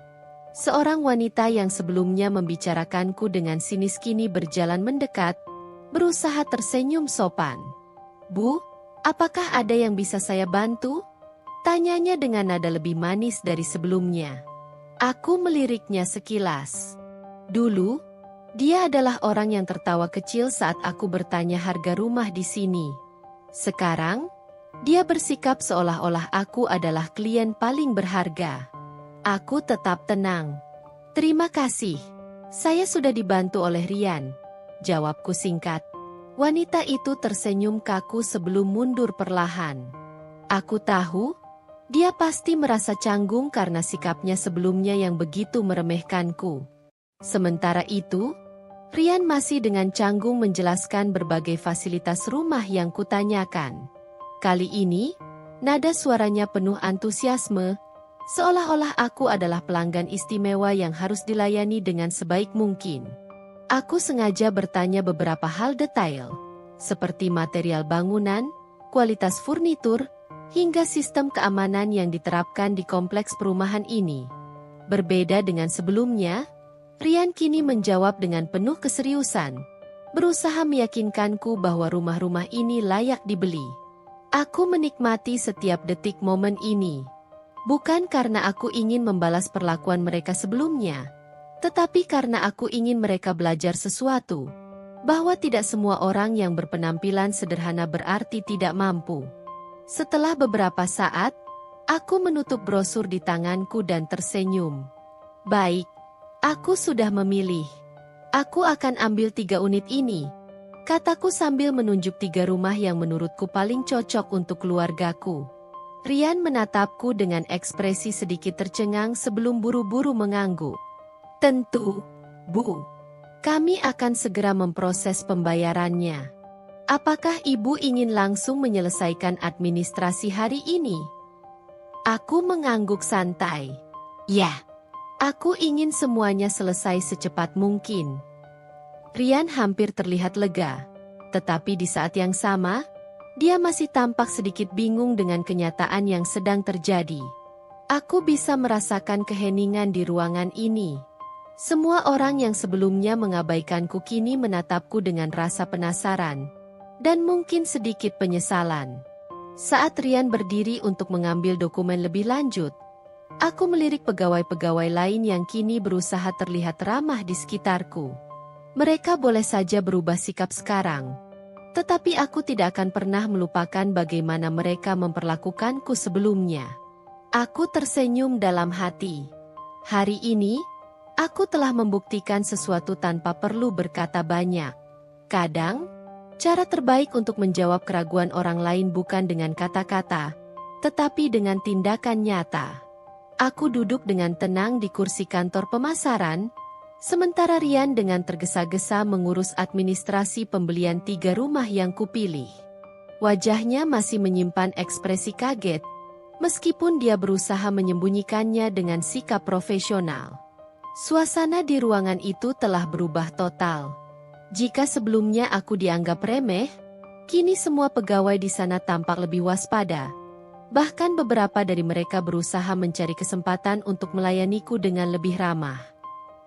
Seorang wanita yang sebelumnya membicarakanku dengan sinis kini berjalan mendekat, berusaha tersenyum sopan. "Bu, apakah ada yang bisa saya bantu?" Tanyanya dengan nada lebih manis dari sebelumnya. Aku meliriknya sekilas. Dulu, dia adalah orang yang tertawa kecil saat aku bertanya harga rumah di sini. Sekarang, dia bersikap seolah-olah aku adalah klien paling berharga. Aku tetap tenang. Terima kasih. Saya sudah dibantu oleh Rian. Jawabku singkat. Wanita itu tersenyum kaku sebelum mundur perlahan. Aku tahu, dia pasti merasa canggung karena sikapnya sebelumnya yang begitu meremehkanku. Sementara itu, Rian masih dengan canggung menjelaskan berbagai fasilitas rumah yang kutanyakan. Kali ini, nada suaranya penuh antusiasme, seolah-olah aku adalah pelanggan istimewa yang harus dilayani dengan sebaik mungkin. Aku sengaja bertanya beberapa hal detail, seperti material bangunan, kualitas furnitur, hingga sistem keamanan yang diterapkan di kompleks perumahan ini. Berbeda dengan sebelumnya, Rian kini menjawab dengan penuh keseriusan, berusaha meyakinkanku bahwa rumah-rumah ini layak dibeli. Aku menikmati setiap detik momen ini. Bukan karena aku ingin membalas perlakuan mereka sebelumnya, tetapi karena aku ingin mereka belajar sesuatu, bahwa tidak semua orang yang berpenampilan sederhana berarti tidak mampu. Setelah beberapa saat, aku menutup brosur di tanganku dan tersenyum. Baik. Aku sudah memilih. Aku akan ambil 3 unit ini, kataku sambil menunjuk 3 rumah yang menurutku paling cocok untuk keluargaku. Rian menatapku dengan ekspresi sedikit tercengang sebelum buru-buru mengangguk. Tentu, Bu. Kami akan segera memproses pembayarannya. Apakah Ibu ingin langsung menyelesaikan administrasi hari ini? Aku mengangguk santai. Ya. Aku ingin semuanya selesai secepat mungkin. Rian hampir terlihat lega, tetapi di saat yang sama, dia masih tampak sedikit bingung dengan kenyataan yang sedang terjadi. Aku bisa merasakan keheningan di ruangan ini. Semua orang yang sebelumnya mengabaikanku kini menatapku dengan rasa penasaran, dan mungkin sedikit penyesalan. Saat Rian berdiri untuk mengambil dokumen lebih lanjut, aku melirik pegawai-pegawai lain yang kini berusaha terlihat ramah di sekitarku. Mereka boleh saja berubah sikap sekarang, tetapi aku tidak akan pernah melupakan bagaimana mereka memperlakukanku sebelumnya. Aku tersenyum dalam hati. Hari ini, aku telah membuktikan sesuatu tanpa perlu berkata banyak. Kadang, cara terbaik untuk menjawab keraguan orang lain bukan dengan kata-kata, tetapi dengan tindakan nyata. Aku duduk dengan tenang di kursi kantor pemasaran, sementara Rian dengan tergesa-gesa mengurus administrasi pembelian 3 rumah yang kupilih. Wajahnya masih menyimpan ekspresi kaget, meskipun dia berusaha menyembunyikannya dengan sikap profesional. Suasana di ruangan itu telah berubah total. Jika sebelumnya aku dianggap remeh, kini semua pegawai di sana tampak lebih waspada. Bahkan beberapa dari mereka berusaha mencari kesempatan untuk melayaniku dengan lebih ramah.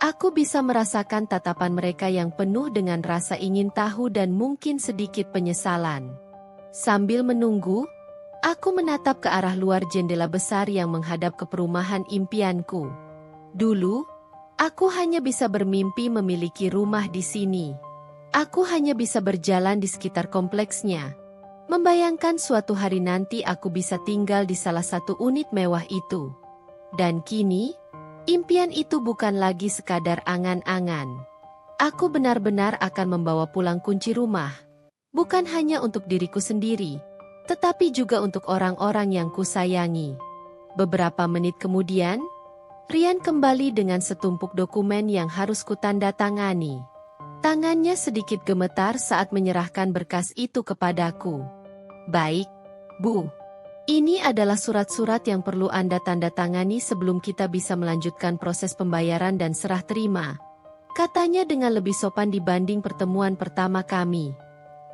Aku bisa merasakan tatapan mereka yang penuh dengan rasa ingin tahu dan mungkin sedikit penyesalan. Sambil menunggu, aku menatap ke arah luar jendela besar yang menghadap ke perumahan impianku. Dulu, aku hanya bisa bermimpi memiliki rumah di sini. Aku hanya bisa berjalan di sekitar kompleksnya, membayangkan suatu hari nanti aku bisa tinggal di salah satu unit mewah itu. Dan kini, impian itu bukan lagi sekadar angan-angan. Aku benar-benar akan membawa pulang kunci rumah. Bukan hanya untuk diriku sendiri, tetapi juga untuk orang-orang yang kusayangi. Beberapa menit kemudian, Rian kembali dengan setumpuk dokumen yang harus kutandatangani. Tangannya sedikit gemetar saat menyerahkan berkas itu kepadaku. Baik, Bu. Ini adalah surat-surat yang perlu Anda tanda tangani sebelum kita bisa melanjutkan proses pembayaran dan serah terima, katanya dengan lebih sopan dibanding pertemuan pertama kami.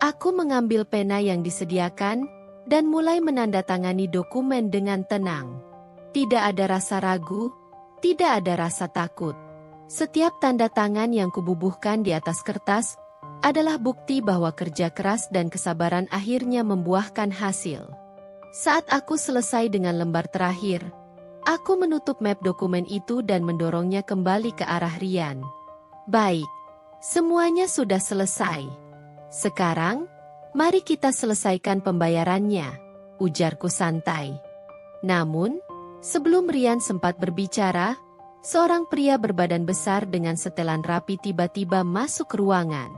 Aku mengambil pena yang disediakan dan mulai menandatangani dokumen dengan tenang. Tidak ada rasa ragu, tidak ada rasa takut. Setiap tanda tangan yang kububuhkan di atas kertas adalah bukti bahwa kerja keras dan kesabaran akhirnya membuahkan hasil. Saat aku selesai dengan lembar terakhir, aku menutup map dokumen itu dan mendorongnya kembali ke arah Rian. Baik, semuanya sudah selesai. Sekarang, mari kita selesaikan pembayarannya, ujarku santai. Namun, sebelum Rian sempat berbicara, seorang pria berbadan besar dengan setelan rapi tiba-tiba masuk ke ruangan.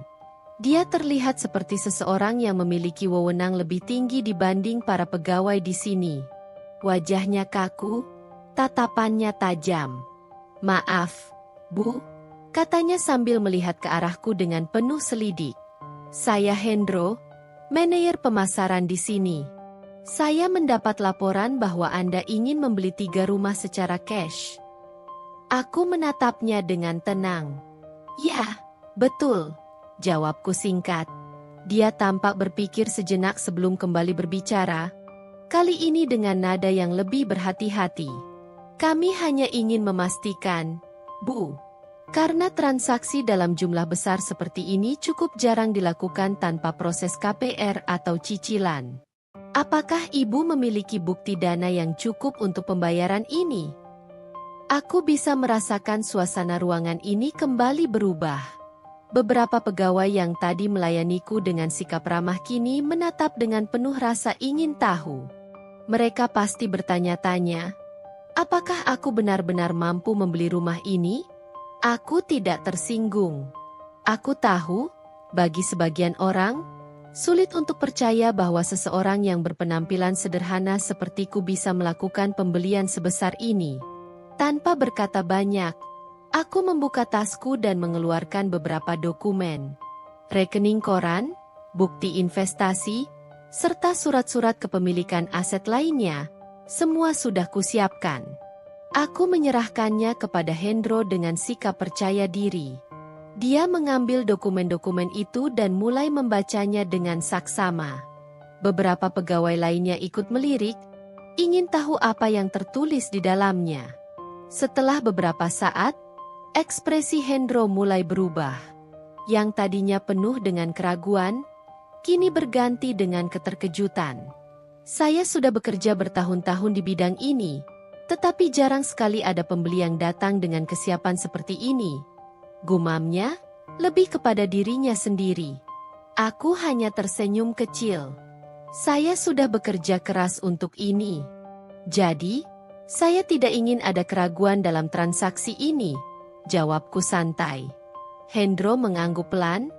Dia terlihat seperti seseorang yang memiliki wewenang lebih tinggi dibanding para pegawai di sini. Wajahnya kaku, tatapannya tajam. "Maaf, Bu," katanya sambil melihat ke arahku dengan penuh selidik. "Saya Hendro, manajer pemasaran di sini. Saya mendapat laporan bahwa Anda ingin membeli 3 rumah secara cash." Aku menatapnya dengan tenang. "Ya, betul," jawabku singkat. Dia tampak berpikir sejenak sebelum kembali berbicara, kali ini dengan nada yang lebih berhati-hati. "Kami hanya ingin memastikan, Bu, karena transaksi dalam jumlah besar seperti ini cukup jarang dilakukan tanpa proses KPR atau cicilan. Apakah Ibu memiliki bukti dana yang cukup untuk pembayaran ini?" Aku bisa merasakan suasana ruangan ini kembali berubah. Beberapa pegawai yang tadi melayaniku dengan sikap ramah kini menatap dengan penuh rasa ingin tahu. Mereka pasti bertanya-tanya, apakah aku benar-benar mampu membeli rumah ini? Aku tidak tersinggung. Aku tahu, bagi sebagian orang, sulit untuk percaya bahwa seseorang yang berpenampilan sederhana sepertiku bisa melakukan pembelian sebesar ini. Tanpa berkata banyak, aku membuka tasku dan mengeluarkan beberapa dokumen. Rekening koran, bukti investasi, serta surat-surat kepemilikan aset lainnya, semua sudah kusiapkan. Aku menyerahkannya kepada Hendro dengan sikap percaya diri. Dia mengambil dokumen-dokumen itu dan mulai membacanya dengan saksama. Beberapa pegawai lainnya ikut melirik, ingin tahu apa yang tertulis di dalamnya. Setelah beberapa saat, ekspresi Hendro mulai berubah. Yang tadinya penuh dengan keraguan, kini berganti dengan keterkejutan. "Saya sudah bekerja bertahun-tahun di bidang ini, tetapi jarang sekali ada pembeli yang datang dengan kesiapan seperti ini," gumamnya, lebih kepada dirinya sendiri. Aku hanya tersenyum kecil. Saya sudah bekerja keras untuk ini. Jadi, saya tidak ingin ada keraguan dalam transaksi ini, jawabku santai. Hendro mengangguk pelan,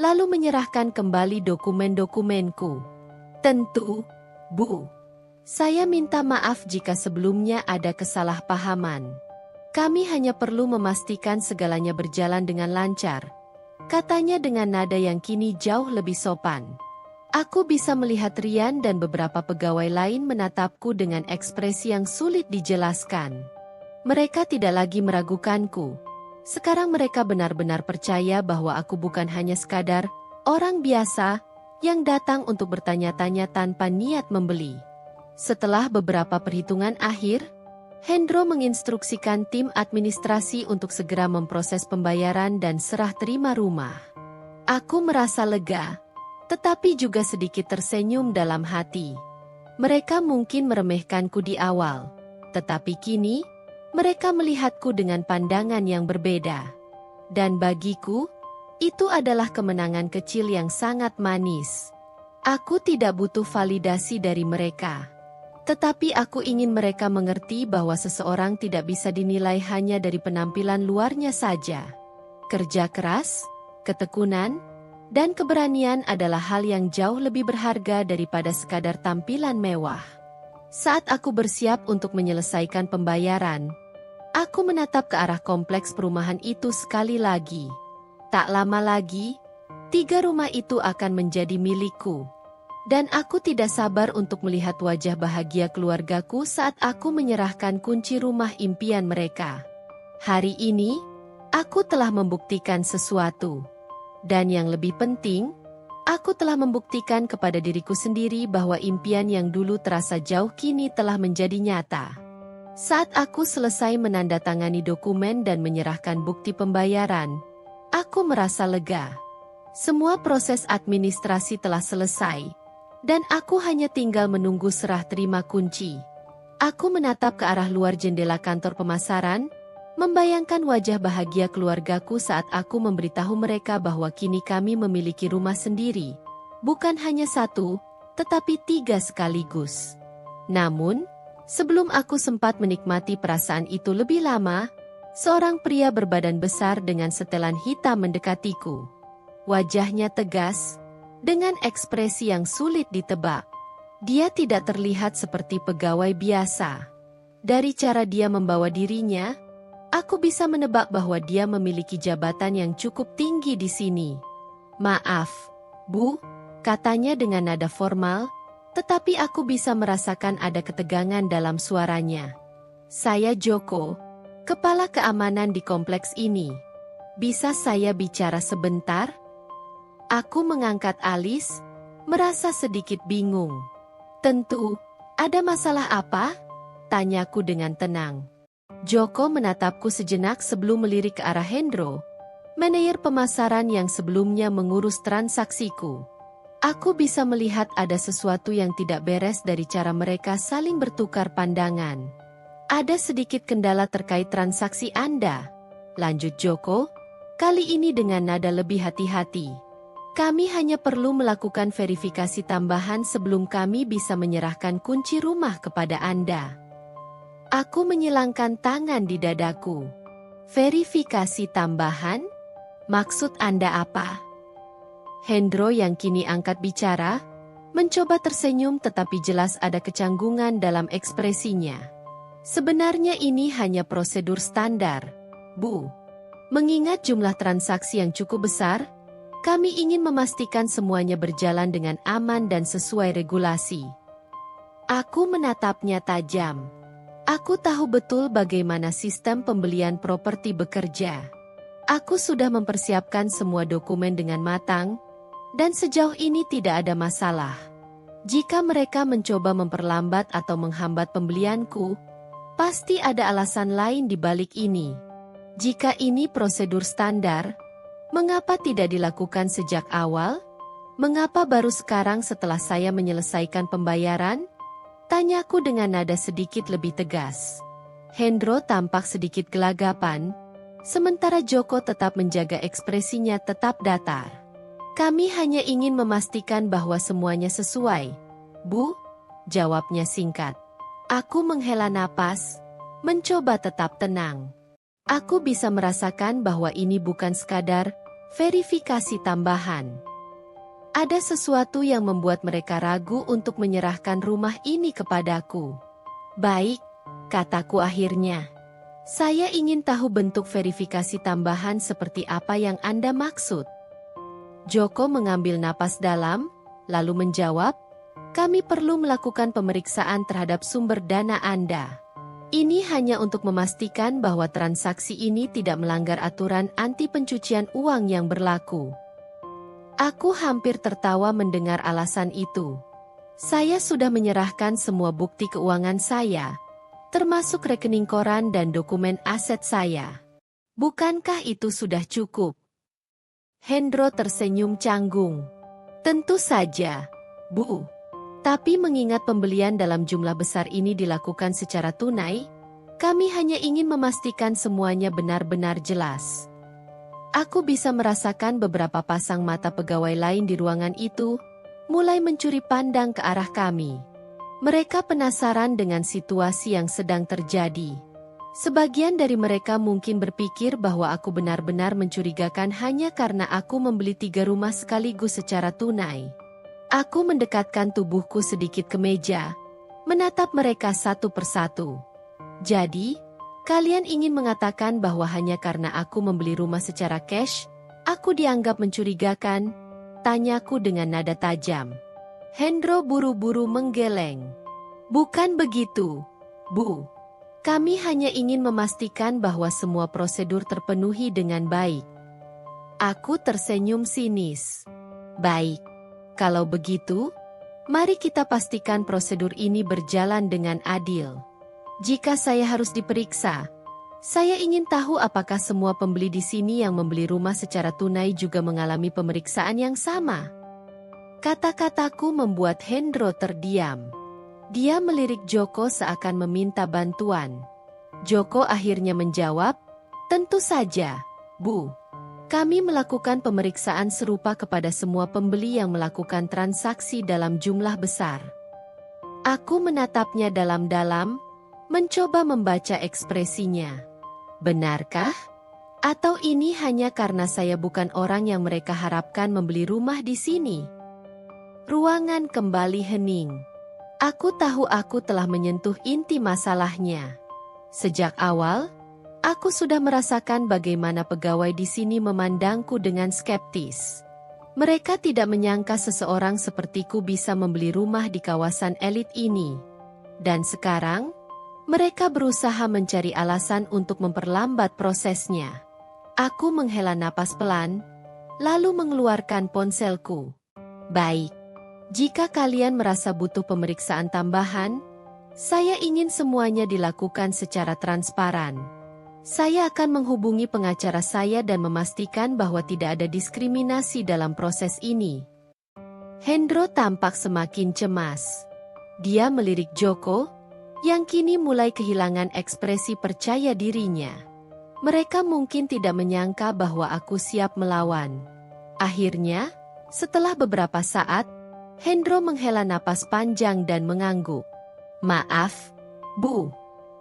lalu menyerahkan kembali dokumen-dokumenku. "Tentu, Bu. Saya minta maaf jika sebelumnya ada kesalahpahaman. Kami hanya perlu memastikan segalanya berjalan dengan lancar," katanya dengan nada yang kini jauh lebih sopan. Aku bisa melihat Rian dan beberapa pegawai lain menatapku dengan ekspresi yang sulit dijelaskan. Mereka tidak lagi meragukanku. Sekarang mereka benar-benar percaya bahwa aku bukan hanya sekadar orang biasa yang datang untuk bertanya-tanya tanpa niat membeli. Setelah beberapa perhitungan akhir, Hendro menginstruksikan tim administrasi untuk segera memproses pembayaran dan serah terima rumah. Aku merasa lega, tetapi juga sedikit tersenyum dalam hati. Mereka mungkin meremehkanku di awal, tetapi kini mereka melihatku dengan pandangan yang berbeda. Dan bagiku, itu adalah kemenangan kecil yang sangat manis. Aku tidak butuh validasi dari mereka. Tetapi aku ingin mereka mengerti bahwa seseorang tidak bisa dinilai hanya dari penampilan luarnya saja. Kerja keras, ketekunan, dan keberanian adalah hal yang jauh lebih berharga daripada sekadar tampilan mewah. Saat aku bersiap untuk menyelesaikan pembayaran, aku menatap ke arah kompleks perumahan itu sekali lagi. Tak lama lagi, 3 rumah itu akan menjadi milikku. Dan aku tidak sabar untuk melihat wajah bahagia keluargaku saat aku menyerahkan kunci rumah impian mereka. Hari ini, aku telah membuktikan sesuatu. Dan yang lebih penting, aku telah membuktikan kepada diriku sendiri bahwa impian yang dulu terasa jauh kini telah menjadi nyata. Saat aku selesai menandatangani dokumen dan menyerahkan bukti pembayaran, aku merasa lega. Semua proses administrasi telah selesai, dan aku hanya tinggal menunggu serah terima kunci. Aku menatap ke arah luar jendela kantor pemasaran, Membayangkan wajah bahagia keluargaku saat aku memberitahu mereka bahwa kini kami memiliki rumah sendiri. Bukan hanya satu, tetapi 3 sekaligus. Namun, sebelum aku sempat menikmati perasaan itu lebih lama, seorang pria berbadan besar dengan setelan hitam mendekatiku. Wajahnya tegas, dengan ekspresi yang sulit ditebak. Dia tidak terlihat seperti pegawai biasa. Dari cara dia membawa dirinya, aku bisa menebak bahwa dia memiliki jabatan yang cukup tinggi di sini. "Maaf, Bu," katanya dengan nada formal, tetapi aku bisa merasakan ada ketegangan dalam suaranya. "Saya Joko, kepala keamanan di kompleks ini. Bisa saya bicara sebentar?" Aku mengangkat alis, merasa sedikit bingung. "Tentu, ada masalah apa?" tanyaku dengan tenang. Joko menatapku sejenak sebelum melirik ke arah Hendro, manajer pemasaran yang sebelumnya mengurus transaksiku. Aku bisa melihat ada sesuatu yang tidak beres dari cara mereka saling bertukar pandangan. "Ada sedikit kendala terkait transaksi Anda," lanjut Joko, kali ini dengan nada lebih hati-hati. "Kami hanya perlu melakukan verifikasi tambahan sebelum kami bisa menyerahkan kunci rumah kepada Anda." Aku menyilangkan tangan di dadaku. "Verifikasi tambahan? Maksud Anda apa?" Hendro yang kini angkat bicara, mencoba tersenyum tetapi jelas ada kecanggungan dalam ekspresinya. "Sebenarnya ini hanya prosedur standar, Bu. Mengingat jumlah transaksi yang cukup besar, kami ingin memastikan semuanya berjalan dengan aman dan sesuai regulasi." Aku menatapnya tajam. Aku tahu betul bagaimana sistem pembelian properti bekerja. Aku sudah mempersiapkan semua dokumen dengan matang, dan sejauh ini tidak ada masalah. Jika mereka mencoba memperlambat atau menghambat pembelianku, pasti ada alasan lain di balik ini. Jika ini prosedur standar, mengapa tidak dilakukan sejak awal? Mengapa baru sekarang setelah saya menyelesaikan pembayaran? Tanyaku dengan nada sedikit lebih tegas. Hendro tampak sedikit gelagapan, sementara Joko tetap menjaga ekspresinya tetap datar. "Kami hanya ingin memastikan bahwa semuanya sesuai, Bu," jawabnya singkat. Aku menghela napas, mencoba tetap tenang. Aku bisa merasakan bahwa ini bukan sekadar verifikasi tambahan. Ada sesuatu yang membuat mereka ragu untuk menyerahkan rumah ini kepadaku. "Baik," kataku akhirnya. "Saya ingin tahu bentuk verifikasi tambahan seperti apa yang Anda maksud." Joko mengambil napas dalam, lalu menjawab, "Kami perlu melakukan pemeriksaan terhadap sumber dana Anda. Ini hanya untuk memastikan bahwa transaksi ini tidak melanggar aturan anti pencucian uang yang berlaku." Aku hampir tertawa mendengar alasan itu. Saya sudah menyerahkan semua bukti keuangan saya, termasuk rekening koran dan dokumen aset saya. Bukankah itu sudah cukup? Hendro tersenyum canggung. "Tentu saja, Bu. Tapi mengingat pembelian dalam jumlah besar ini dilakukan secara tunai, kami hanya ingin memastikan semuanya benar-benar jelas." Aku bisa merasakan beberapa pasang mata pegawai lain di ruangan itu, mulai mencuri pandang ke arah kami. Mereka penasaran dengan situasi yang sedang terjadi. Sebagian dari mereka mungkin berpikir bahwa aku benar-benar mencurigakan hanya karena aku membeli 3 rumah sekaligus secara tunai. Aku mendekatkan tubuhku sedikit ke meja, menatap mereka satu persatu. "Jadi, kalian ingin mengatakan bahwa hanya karena aku membeli rumah secara cash, aku dianggap mencurigakan?" tanyaku dengan nada tajam. Hendro buru-buru menggeleng. "Bukan begitu, Bu. Kami hanya ingin memastikan bahwa semua prosedur terpenuhi dengan baik." Aku tersenyum sinis. "Baik. Kalau begitu, mari kita pastikan prosedur ini berjalan dengan adil. Jika saya harus diperiksa, saya ingin tahu apakah semua pembeli di sini yang membeli rumah secara tunai juga mengalami pemeriksaan yang sama." Kata-kataku membuat Hendro terdiam. Dia melirik Joko seakan meminta bantuan. Joko akhirnya menjawab, Tentu saja, Bu. Kami melakukan pemeriksaan serupa kepada semua pembeli yang melakukan transaksi dalam jumlah besar. Aku menatapnya dalam-dalam, mencoba membaca ekspresinya. Benarkah? Atau ini hanya karena saya bukan orang yang mereka harapkan membeli rumah di sini? Ruangan kembali hening. Aku tahu aku telah menyentuh inti masalahnya. Sejak awal, aku sudah merasakan bagaimana pegawai di sini memandangku dengan skeptis. Mereka tidak menyangka seseorang sepertiku bisa membeli rumah di kawasan elit ini. Dan sekarang, mereka berusaha mencari alasan untuk memperlambat prosesnya. Aku menghela napas pelan, lalu mengeluarkan ponselku. Baik, jika kalian merasa butuh pemeriksaan tambahan, saya ingin semuanya dilakukan secara transparan. Saya akan menghubungi pengacara saya dan memastikan bahwa tidak ada diskriminasi dalam proses ini. Hendro tampak semakin cemas. Dia melirik Joko, yang kini mulai kehilangan ekspresi percaya dirinya. Mereka mungkin tidak menyangka bahwa aku siap melawan. Akhirnya, setelah beberapa saat, Hendro menghela napas panjang dan mengangguk. Maaf, Bu.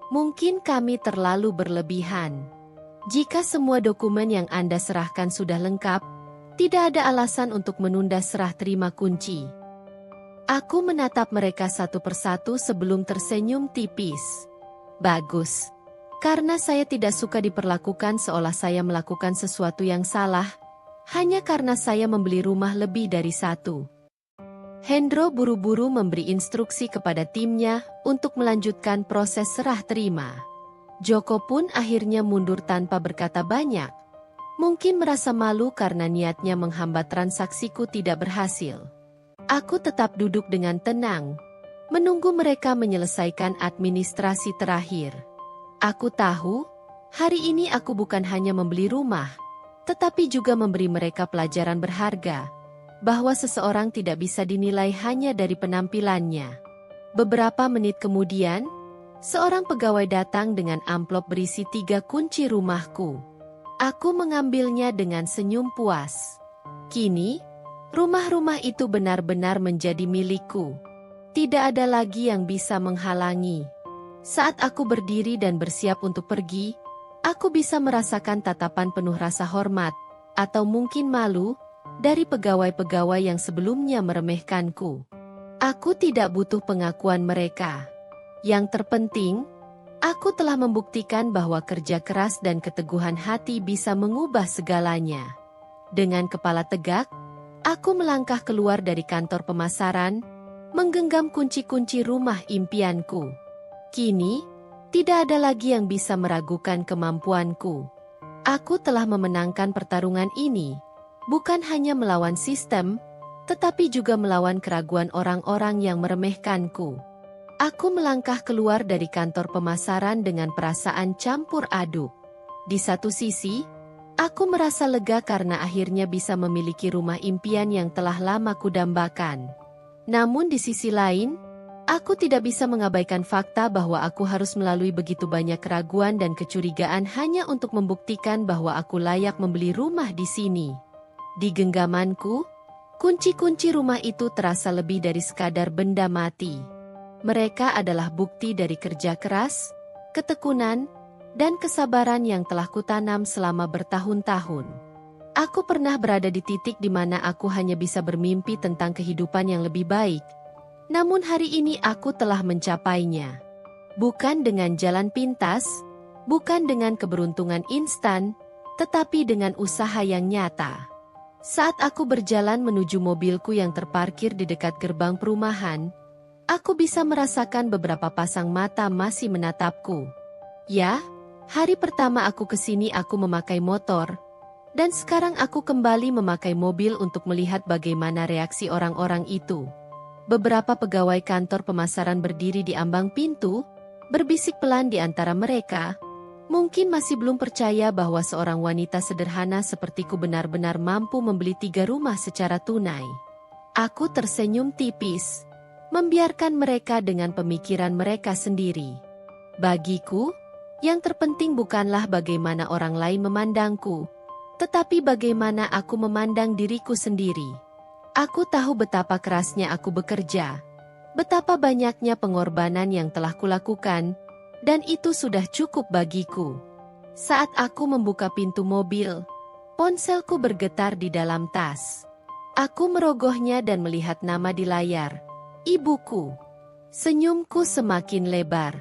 Mungkin kami terlalu berlebihan. Jika semua dokumen yang Anda serahkan sudah lengkap, tidak ada alasan untuk menunda serah terima kunci. Aku menatap mereka satu persatu sebelum tersenyum tipis. Bagus. Karena saya tidak suka diperlakukan seolah saya melakukan sesuatu yang salah, hanya karena saya membeli rumah lebih dari satu. Hendro buru-buru memberi instruksi kepada timnya untuk melanjutkan proses serah terima. Joko pun akhirnya mundur tanpa berkata banyak. Mungkin merasa malu karena niatnya menghambat transaksiku tidak berhasil. Aku tetap duduk dengan tenang, menunggu mereka menyelesaikan administrasi terakhir. Aku tahu, hari ini aku bukan hanya membeli rumah, tetapi juga memberi mereka pelajaran berharga, bahwa seseorang tidak bisa dinilai hanya dari penampilannya. Beberapa menit kemudian, seorang pegawai datang dengan amplop berisi 3 kunci rumahku. Aku mengambilnya dengan senyum puas. Kini, rumah-rumah itu benar-benar menjadi milikku. Tidak ada lagi yang bisa menghalangi. Saat aku berdiri dan bersiap untuk pergi, aku bisa merasakan tatapan penuh rasa hormat, atau mungkin malu, dari pegawai-pegawai yang sebelumnya meremehkanku. Aku tidak butuh pengakuan mereka. Yang terpenting, aku telah membuktikan bahwa kerja keras dan keteguhan hati bisa mengubah segalanya. Dengan kepala tegak, aku melangkah keluar dari kantor pemasaran, menggenggam kunci-kunci rumah impianku. Kini, tidak ada lagi yang bisa meragukan kemampuanku. Aku telah memenangkan pertarungan ini. Bukan hanya melawan sistem, tetapi juga melawan keraguan orang-orang yang meremehkanku. Aku melangkah keluar dari kantor pemasaran dengan perasaan campur aduk. Di satu sisi, aku merasa lega karena akhirnya bisa memiliki rumah impian yang telah lama kudambakan. Namun di sisi lain, aku tidak bisa mengabaikan fakta bahwa aku harus melalui begitu banyak keraguan dan kecurigaan hanya untuk membuktikan bahwa aku layak membeli rumah di sini. Di genggamanku, kunci-kunci rumah itu terasa lebih dari sekadar benda mati. Mereka adalah bukti dari kerja keras, ketekunan, dan kesabaran yang telah kutanam selama bertahun-tahun. Aku pernah berada di titik di mana aku hanya bisa bermimpi tentang kehidupan yang lebih baik. Namun hari ini aku telah mencapainya. Bukan dengan jalan pintas, bukan dengan keberuntungan instan, tetapi dengan usaha yang nyata. Saat aku berjalan menuju mobilku yang terparkir di dekat gerbang perumahan, aku bisa merasakan beberapa pasang mata masih menatapku. Ya, hari pertama aku ke sini aku memakai motor, dan sekarang aku kembali memakai mobil untuk melihat bagaimana reaksi orang-orang itu. Beberapa pegawai kantor pemasaran berdiri di ambang pintu, berbisik pelan di antara mereka. Mungkin masih belum percaya bahwa seorang wanita sederhana sepertiku benar-benar mampu membeli 3 rumah secara tunai. Aku tersenyum tipis, membiarkan mereka dengan pemikiran mereka sendiri. Bagiku, Yang terpenting bukanlah bagaimana orang lain memandangku, tetapi bagaimana aku memandang diriku sendiri. Aku tahu betapa kerasnya aku bekerja, betapa banyaknya pengorbanan yang telah kulakukan, dan itu sudah cukup bagiku. Saat aku membuka pintu mobil, ponselku bergetar di dalam tas. Aku merogohnya dan melihat nama di layar. Ibuku. Senyumku semakin lebar.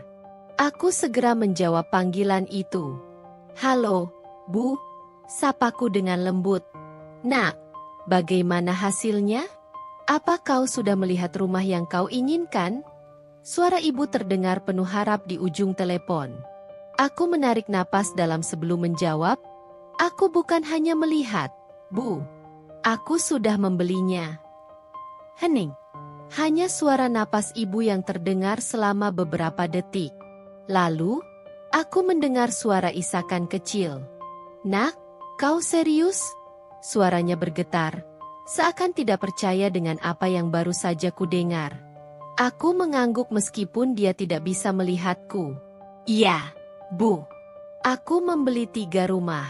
Aku segera menjawab panggilan itu. "Halo, Bu," sapaku dengan lembut. "Nak, bagaimana hasilnya? Apa kau sudah melihat rumah yang kau inginkan?" Suara ibu terdengar penuh harap di ujung telepon. Aku menarik napas dalam sebelum menjawab. "Aku bukan hanya melihat, Bu. Aku sudah membelinya." Hening. Hanya suara napas ibu yang terdengar selama beberapa detik. Lalu, aku mendengar suara isakan kecil. "Nak, kau serius?" Suaranya bergetar, seakan tidak percaya dengan apa yang baru saja kudengar. Aku mengangguk meskipun dia tidak bisa melihatku. "Iya, Bu. Aku membeli 3 rumah.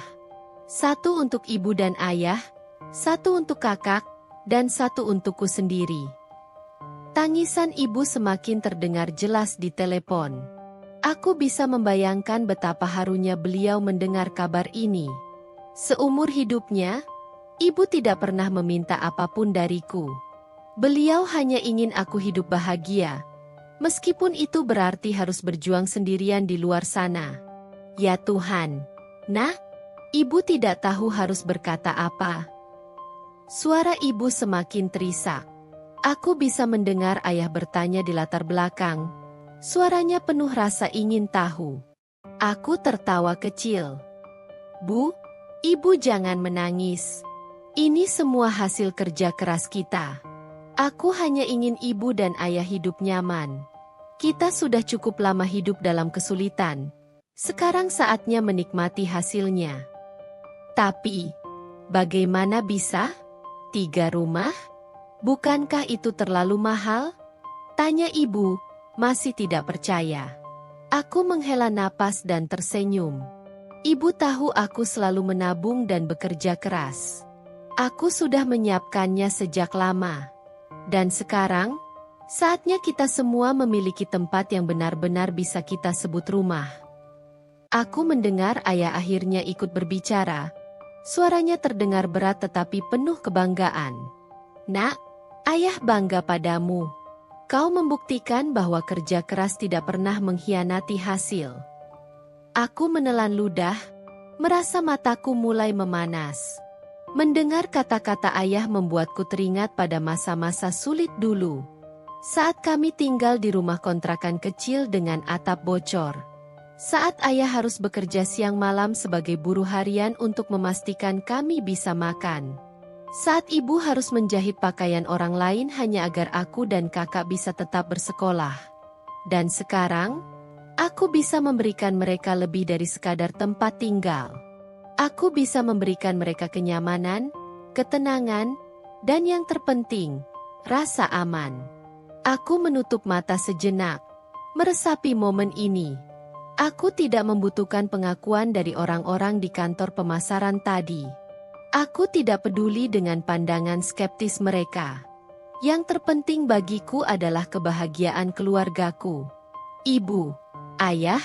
1 untuk ibu dan ayah, 1 untuk kakak, dan 1 untukku sendiri." Tangisan ibu semakin terdengar jelas di telepon. Aku bisa membayangkan betapa harunya beliau mendengar kabar ini. Seumur hidupnya, ibu tidak pernah meminta apapun dariku. Beliau hanya ingin aku hidup bahagia, meskipun itu berarti harus berjuang sendirian di luar sana. Ya Tuhan, nah, ibu tidak tahu harus berkata apa. Suara ibu semakin terisak. Aku bisa mendengar ayah bertanya di latar belakang. Suaranya penuh rasa ingin tahu. Aku tertawa kecil. "Bu, ibu jangan menangis. Ini semua hasil kerja keras kita. Aku hanya ingin ibu dan ayah hidup nyaman. Kita sudah cukup lama hidup dalam kesulitan. Sekarang saatnya menikmati hasilnya." "Tapi, bagaimana bisa? 3 rumah? Bukankah itu terlalu mahal?" tanya ibu, masih tidak percaya. Aku menghela napas dan tersenyum. Ibu tahu aku selalu menabung dan bekerja keras. Aku sudah menyiapkannya sejak lama. Dan sekarang, saatnya kita semua memiliki tempat yang benar-benar bisa kita sebut rumah. Aku mendengar ayah akhirnya ikut berbicara. Suaranya terdengar berat tetapi penuh kebanggaan. "Nak, ayah bangga padamu. Kau membuktikan bahwa kerja keras tidak pernah mengkhianati hasil." Aku menelan ludah, merasa mataku mulai memanas. Mendengar kata-kata ayah membuatku teringat pada masa-masa sulit dulu. Saat kami tinggal di rumah kontrakan kecil dengan atap bocor. Saat ayah harus bekerja siang malam sebagai buruh harian untuk memastikan kami bisa makan. Saat ibu harus menjahit pakaian orang lain hanya agar aku dan kakak bisa tetap bersekolah. Dan sekarang, aku bisa memberikan mereka lebih dari sekadar tempat tinggal. Aku bisa memberikan mereka kenyamanan, ketenangan, dan yang terpenting, rasa aman. Aku menutup mata sejenak, meresapi momen ini. Aku tidak membutuhkan pengakuan dari orang-orang di kantor pemasaran tadi. Aku tidak peduli dengan pandangan skeptis mereka. Yang terpenting bagiku adalah kebahagiaan keluargaku. "Ibu, ayah,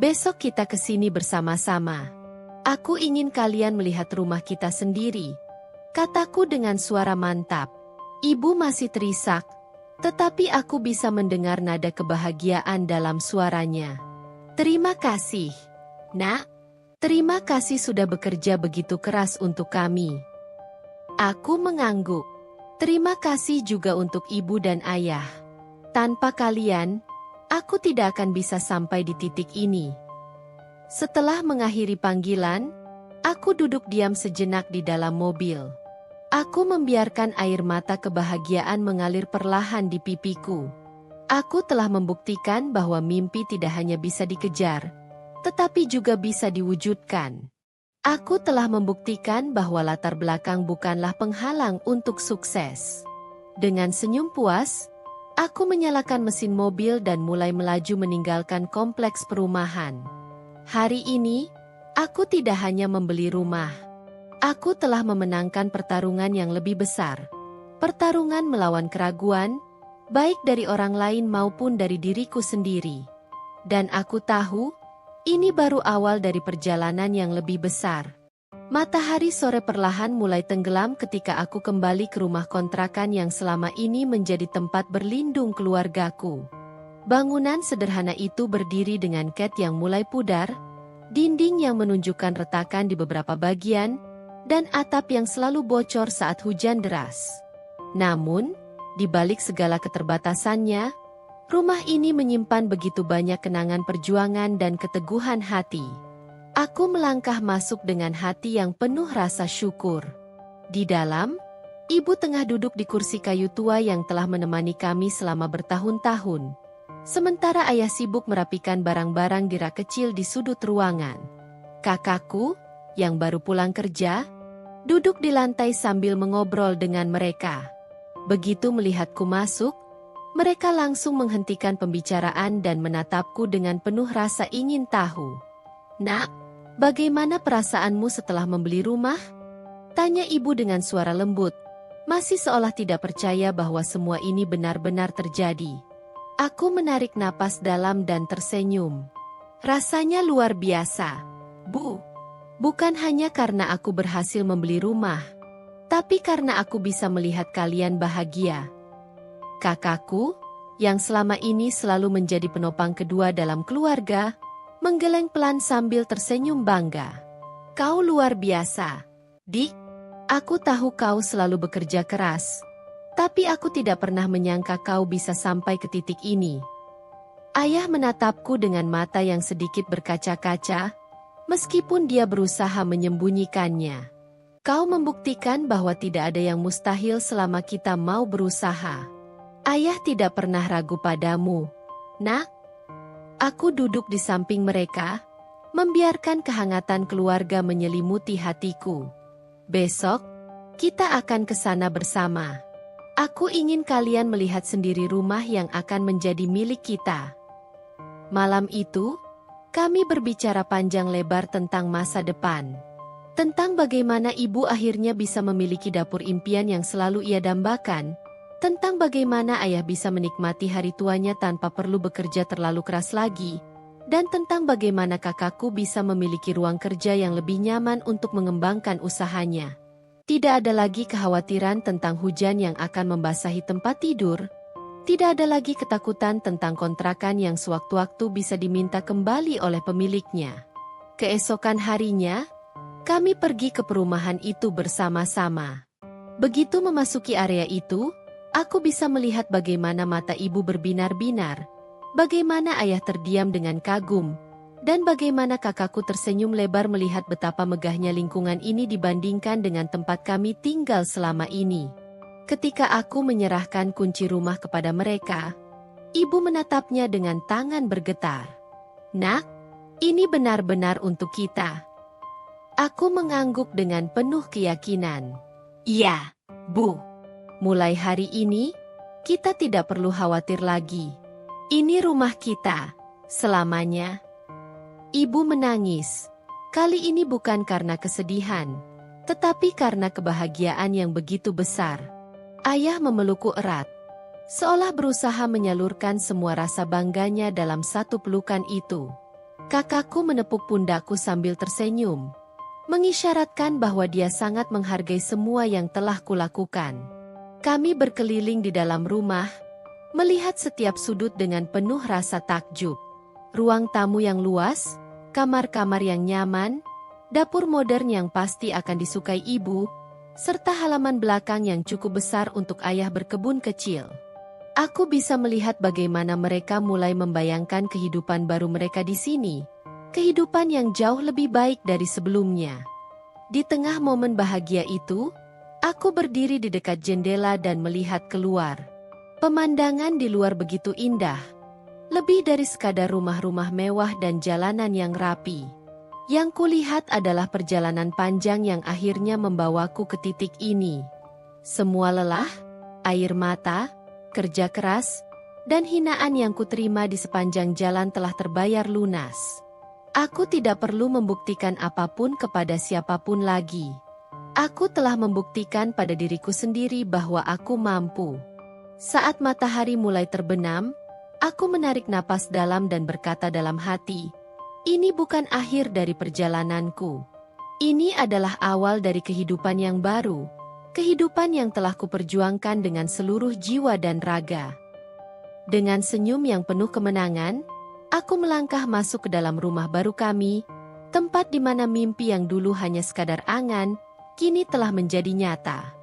besok kita ke sini bersama-sama. Aku ingin kalian melihat rumah kita sendiri," kataku dengan suara mantap. Ibu masih terisak, tetapi aku bisa mendengar nada kebahagiaan dalam suaranya. "Terima kasih, Nak. Terima kasih sudah bekerja begitu keras untuk kami." Aku mengangguk. Terima kasih juga untuk ibu dan ayah. Tanpa kalian, aku tidak akan bisa sampai di titik ini. Setelah mengakhiri panggilan, aku duduk diam sejenak di dalam mobil. Aku membiarkan air mata kebahagiaan mengalir perlahan di pipiku. Aku telah membuktikan bahwa mimpi tidak hanya bisa dikejar, tetapi juga bisa diwujudkan. Aku telah membuktikan bahwa latar belakang bukanlah penghalang untuk sukses. Dengan senyum puas, aku menyalakan mesin mobil dan mulai melaju meninggalkan kompleks perumahan. Hari ini, aku tidak hanya membeli rumah. Aku telah memenangkan pertarungan yang lebih besar. Pertarungan melawan keraguan, baik dari orang lain maupun dari diriku sendiri. Dan aku tahu, ini baru awal dari perjalanan yang lebih besar. Matahari sore perlahan mulai tenggelam ketika aku kembali ke rumah kontrakan yang selama ini menjadi tempat berlindung keluargaku. Bangunan sederhana itu berdiri dengan cat yang mulai pudar, dinding yang menunjukkan retakan di beberapa bagian, dan atap yang selalu bocor saat hujan deras. Namun, di balik segala keterbatasannya, rumah ini menyimpan begitu banyak kenangan perjuangan dan keteguhan hati. Aku melangkah masuk dengan hati yang penuh rasa syukur. Di dalam, ibu tengah duduk di kursi kayu tua yang telah menemani kami selama bertahun-tahun. Sementara ayah sibuk merapikan barang-barang di rak kecil di sudut ruangan. Kakakku, yang baru pulang kerja, duduk di lantai sambil mengobrol dengan mereka. Begitu melihatku masuk, mereka langsung menghentikan pembicaraan dan menatapku dengan penuh rasa ingin tahu. "Nak, bagaimana perasaanmu setelah membeli rumah?" tanya ibu dengan suara lembut, masih seolah tidak percaya bahwa semua ini benar-benar terjadi. Aku menarik napas dalam dan tersenyum. Rasanya luar biasa, Bu. Bukan hanya karena aku berhasil membeli rumah, tapi karena aku bisa melihat kalian bahagia. Kakakku, yang selama ini selalu menjadi penopang kedua dalam keluarga, menggeleng pelan sambil tersenyum bangga. "Kau luar biasa, Dik. Aku tahu kau selalu bekerja keras. Tapi aku tidak pernah menyangka kau bisa sampai ke titik ini." Ayah menatapku dengan mata yang sedikit berkaca-kaca, meskipun dia berusaha menyembunyikannya. "Kau membuktikan bahwa tidak ada yang mustahil selama kita mau berusaha. Ayah tidak pernah ragu padamu, Nak." Aku duduk di samping mereka, membiarkan kehangatan keluarga menyelimuti hatiku. "Besok, kita akan ke sana bersama. Aku ingin kalian melihat sendiri rumah yang akan menjadi milik kita." Malam itu, kami berbicara panjang lebar tentang masa depan. Tentang bagaimana ibu akhirnya bisa memiliki dapur impian yang selalu ia dambakan. Tentang bagaimana ayah bisa menikmati hari tuanya tanpa perlu bekerja terlalu keras lagi. Dan tentang bagaimana kakakku bisa memiliki ruang kerja yang lebih nyaman untuk mengembangkan usahanya. Tidak ada lagi kekhawatiran tentang hujan yang akan membasahi tempat tidur. Tidak ada lagi ketakutan tentang kontrakan yang sewaktu-waktu bisa diminta kembali oleh pemiliknya. Keesokan harinya, kami pergi ke perumahan itu bersama-sama. Begitu memasuki area itu, aku bisa melihat bagaimana mata ibu berbinar-binar, bagaimana ayah terdiam dengan kagum, dan bagaimana kakakku tersenyum lebar melihat betapa megahnya lingkungan ini dibandingkan dengan tempat kami tinggal selama ini. Ketika aku menyerahkan kunci rumah kepada mereka, ibu menatapnya dengan tangan bergetar. "Nak, ini benar-benar untuk kita." Aku mengangguk dengan penuh keyakinan. "Iya, Bu. Mulai hari ini, kita tidak perlu khawatir lagi. Ini rumah kita, selamanya." Ibu menangis. Kali ini bukan karena kesedihan, tetapi karena kebahagiaan yang begitu besar. Ayah memelukku erat, seolah berusaha menyalurkan semua rasa bangganya dalam satu pelukan itu. Kakakku menepuk pundakku sambil tersenyum, mengisyaratkan bahwa dia sangat menghargai semua yang telah kulakukan. Kami berkeliling di dalam rumah, melihat setiap sudut dengan penuh rasa takjub. Ruang tamu yang luas, kamar-kamar yang nyaman, dapur modern yang pasti akan disukai ibu, serta halaman belakang yang cukup besar untuk ayah berkebun kecil. Aku bisa melihat bagaimana mereka mulai membayangkan kehidupan baru mereka di sini, kehidupan yang jauh lebih baik dari sebelumnya. Di tengah momen bahagia itu, aku berdiri di dekat jendela dan melihat keluar. Pemandangan di luar begitu indah. Lebih dari sekadar rumah-rumah mewah dan jalanan yang rapi. Yang kulihat adalah perjalanan panjang yang akhirnya membawaku ke titik ini. Semua lelah, air mata, kerja keras, dan hinaan yang kuterima di sepanjang jalan telah terbayar lunas. Aku tidak perlu membuktikan apapun kepada siapapun lagi. Aku telah membuktikan pada diriku sendiri bahwa aku mampu. Saat matahari mulai terbenam, aku menarik napas dalam dan berkata dalam hati, "Ini bukan akhir dari perjalananku. Ini adalah awal dari kehidupan yang baru, kehidupan yang telah kuperjuangkan dengan seluruh jiwa dan raga." Dengan senyum yang penuh kemenangan, aku melangkah masuk ke dalam rumah baru kami, tempat di mana mimpi yang dulu hanya sekadar angan, kini telah menjadi nyata.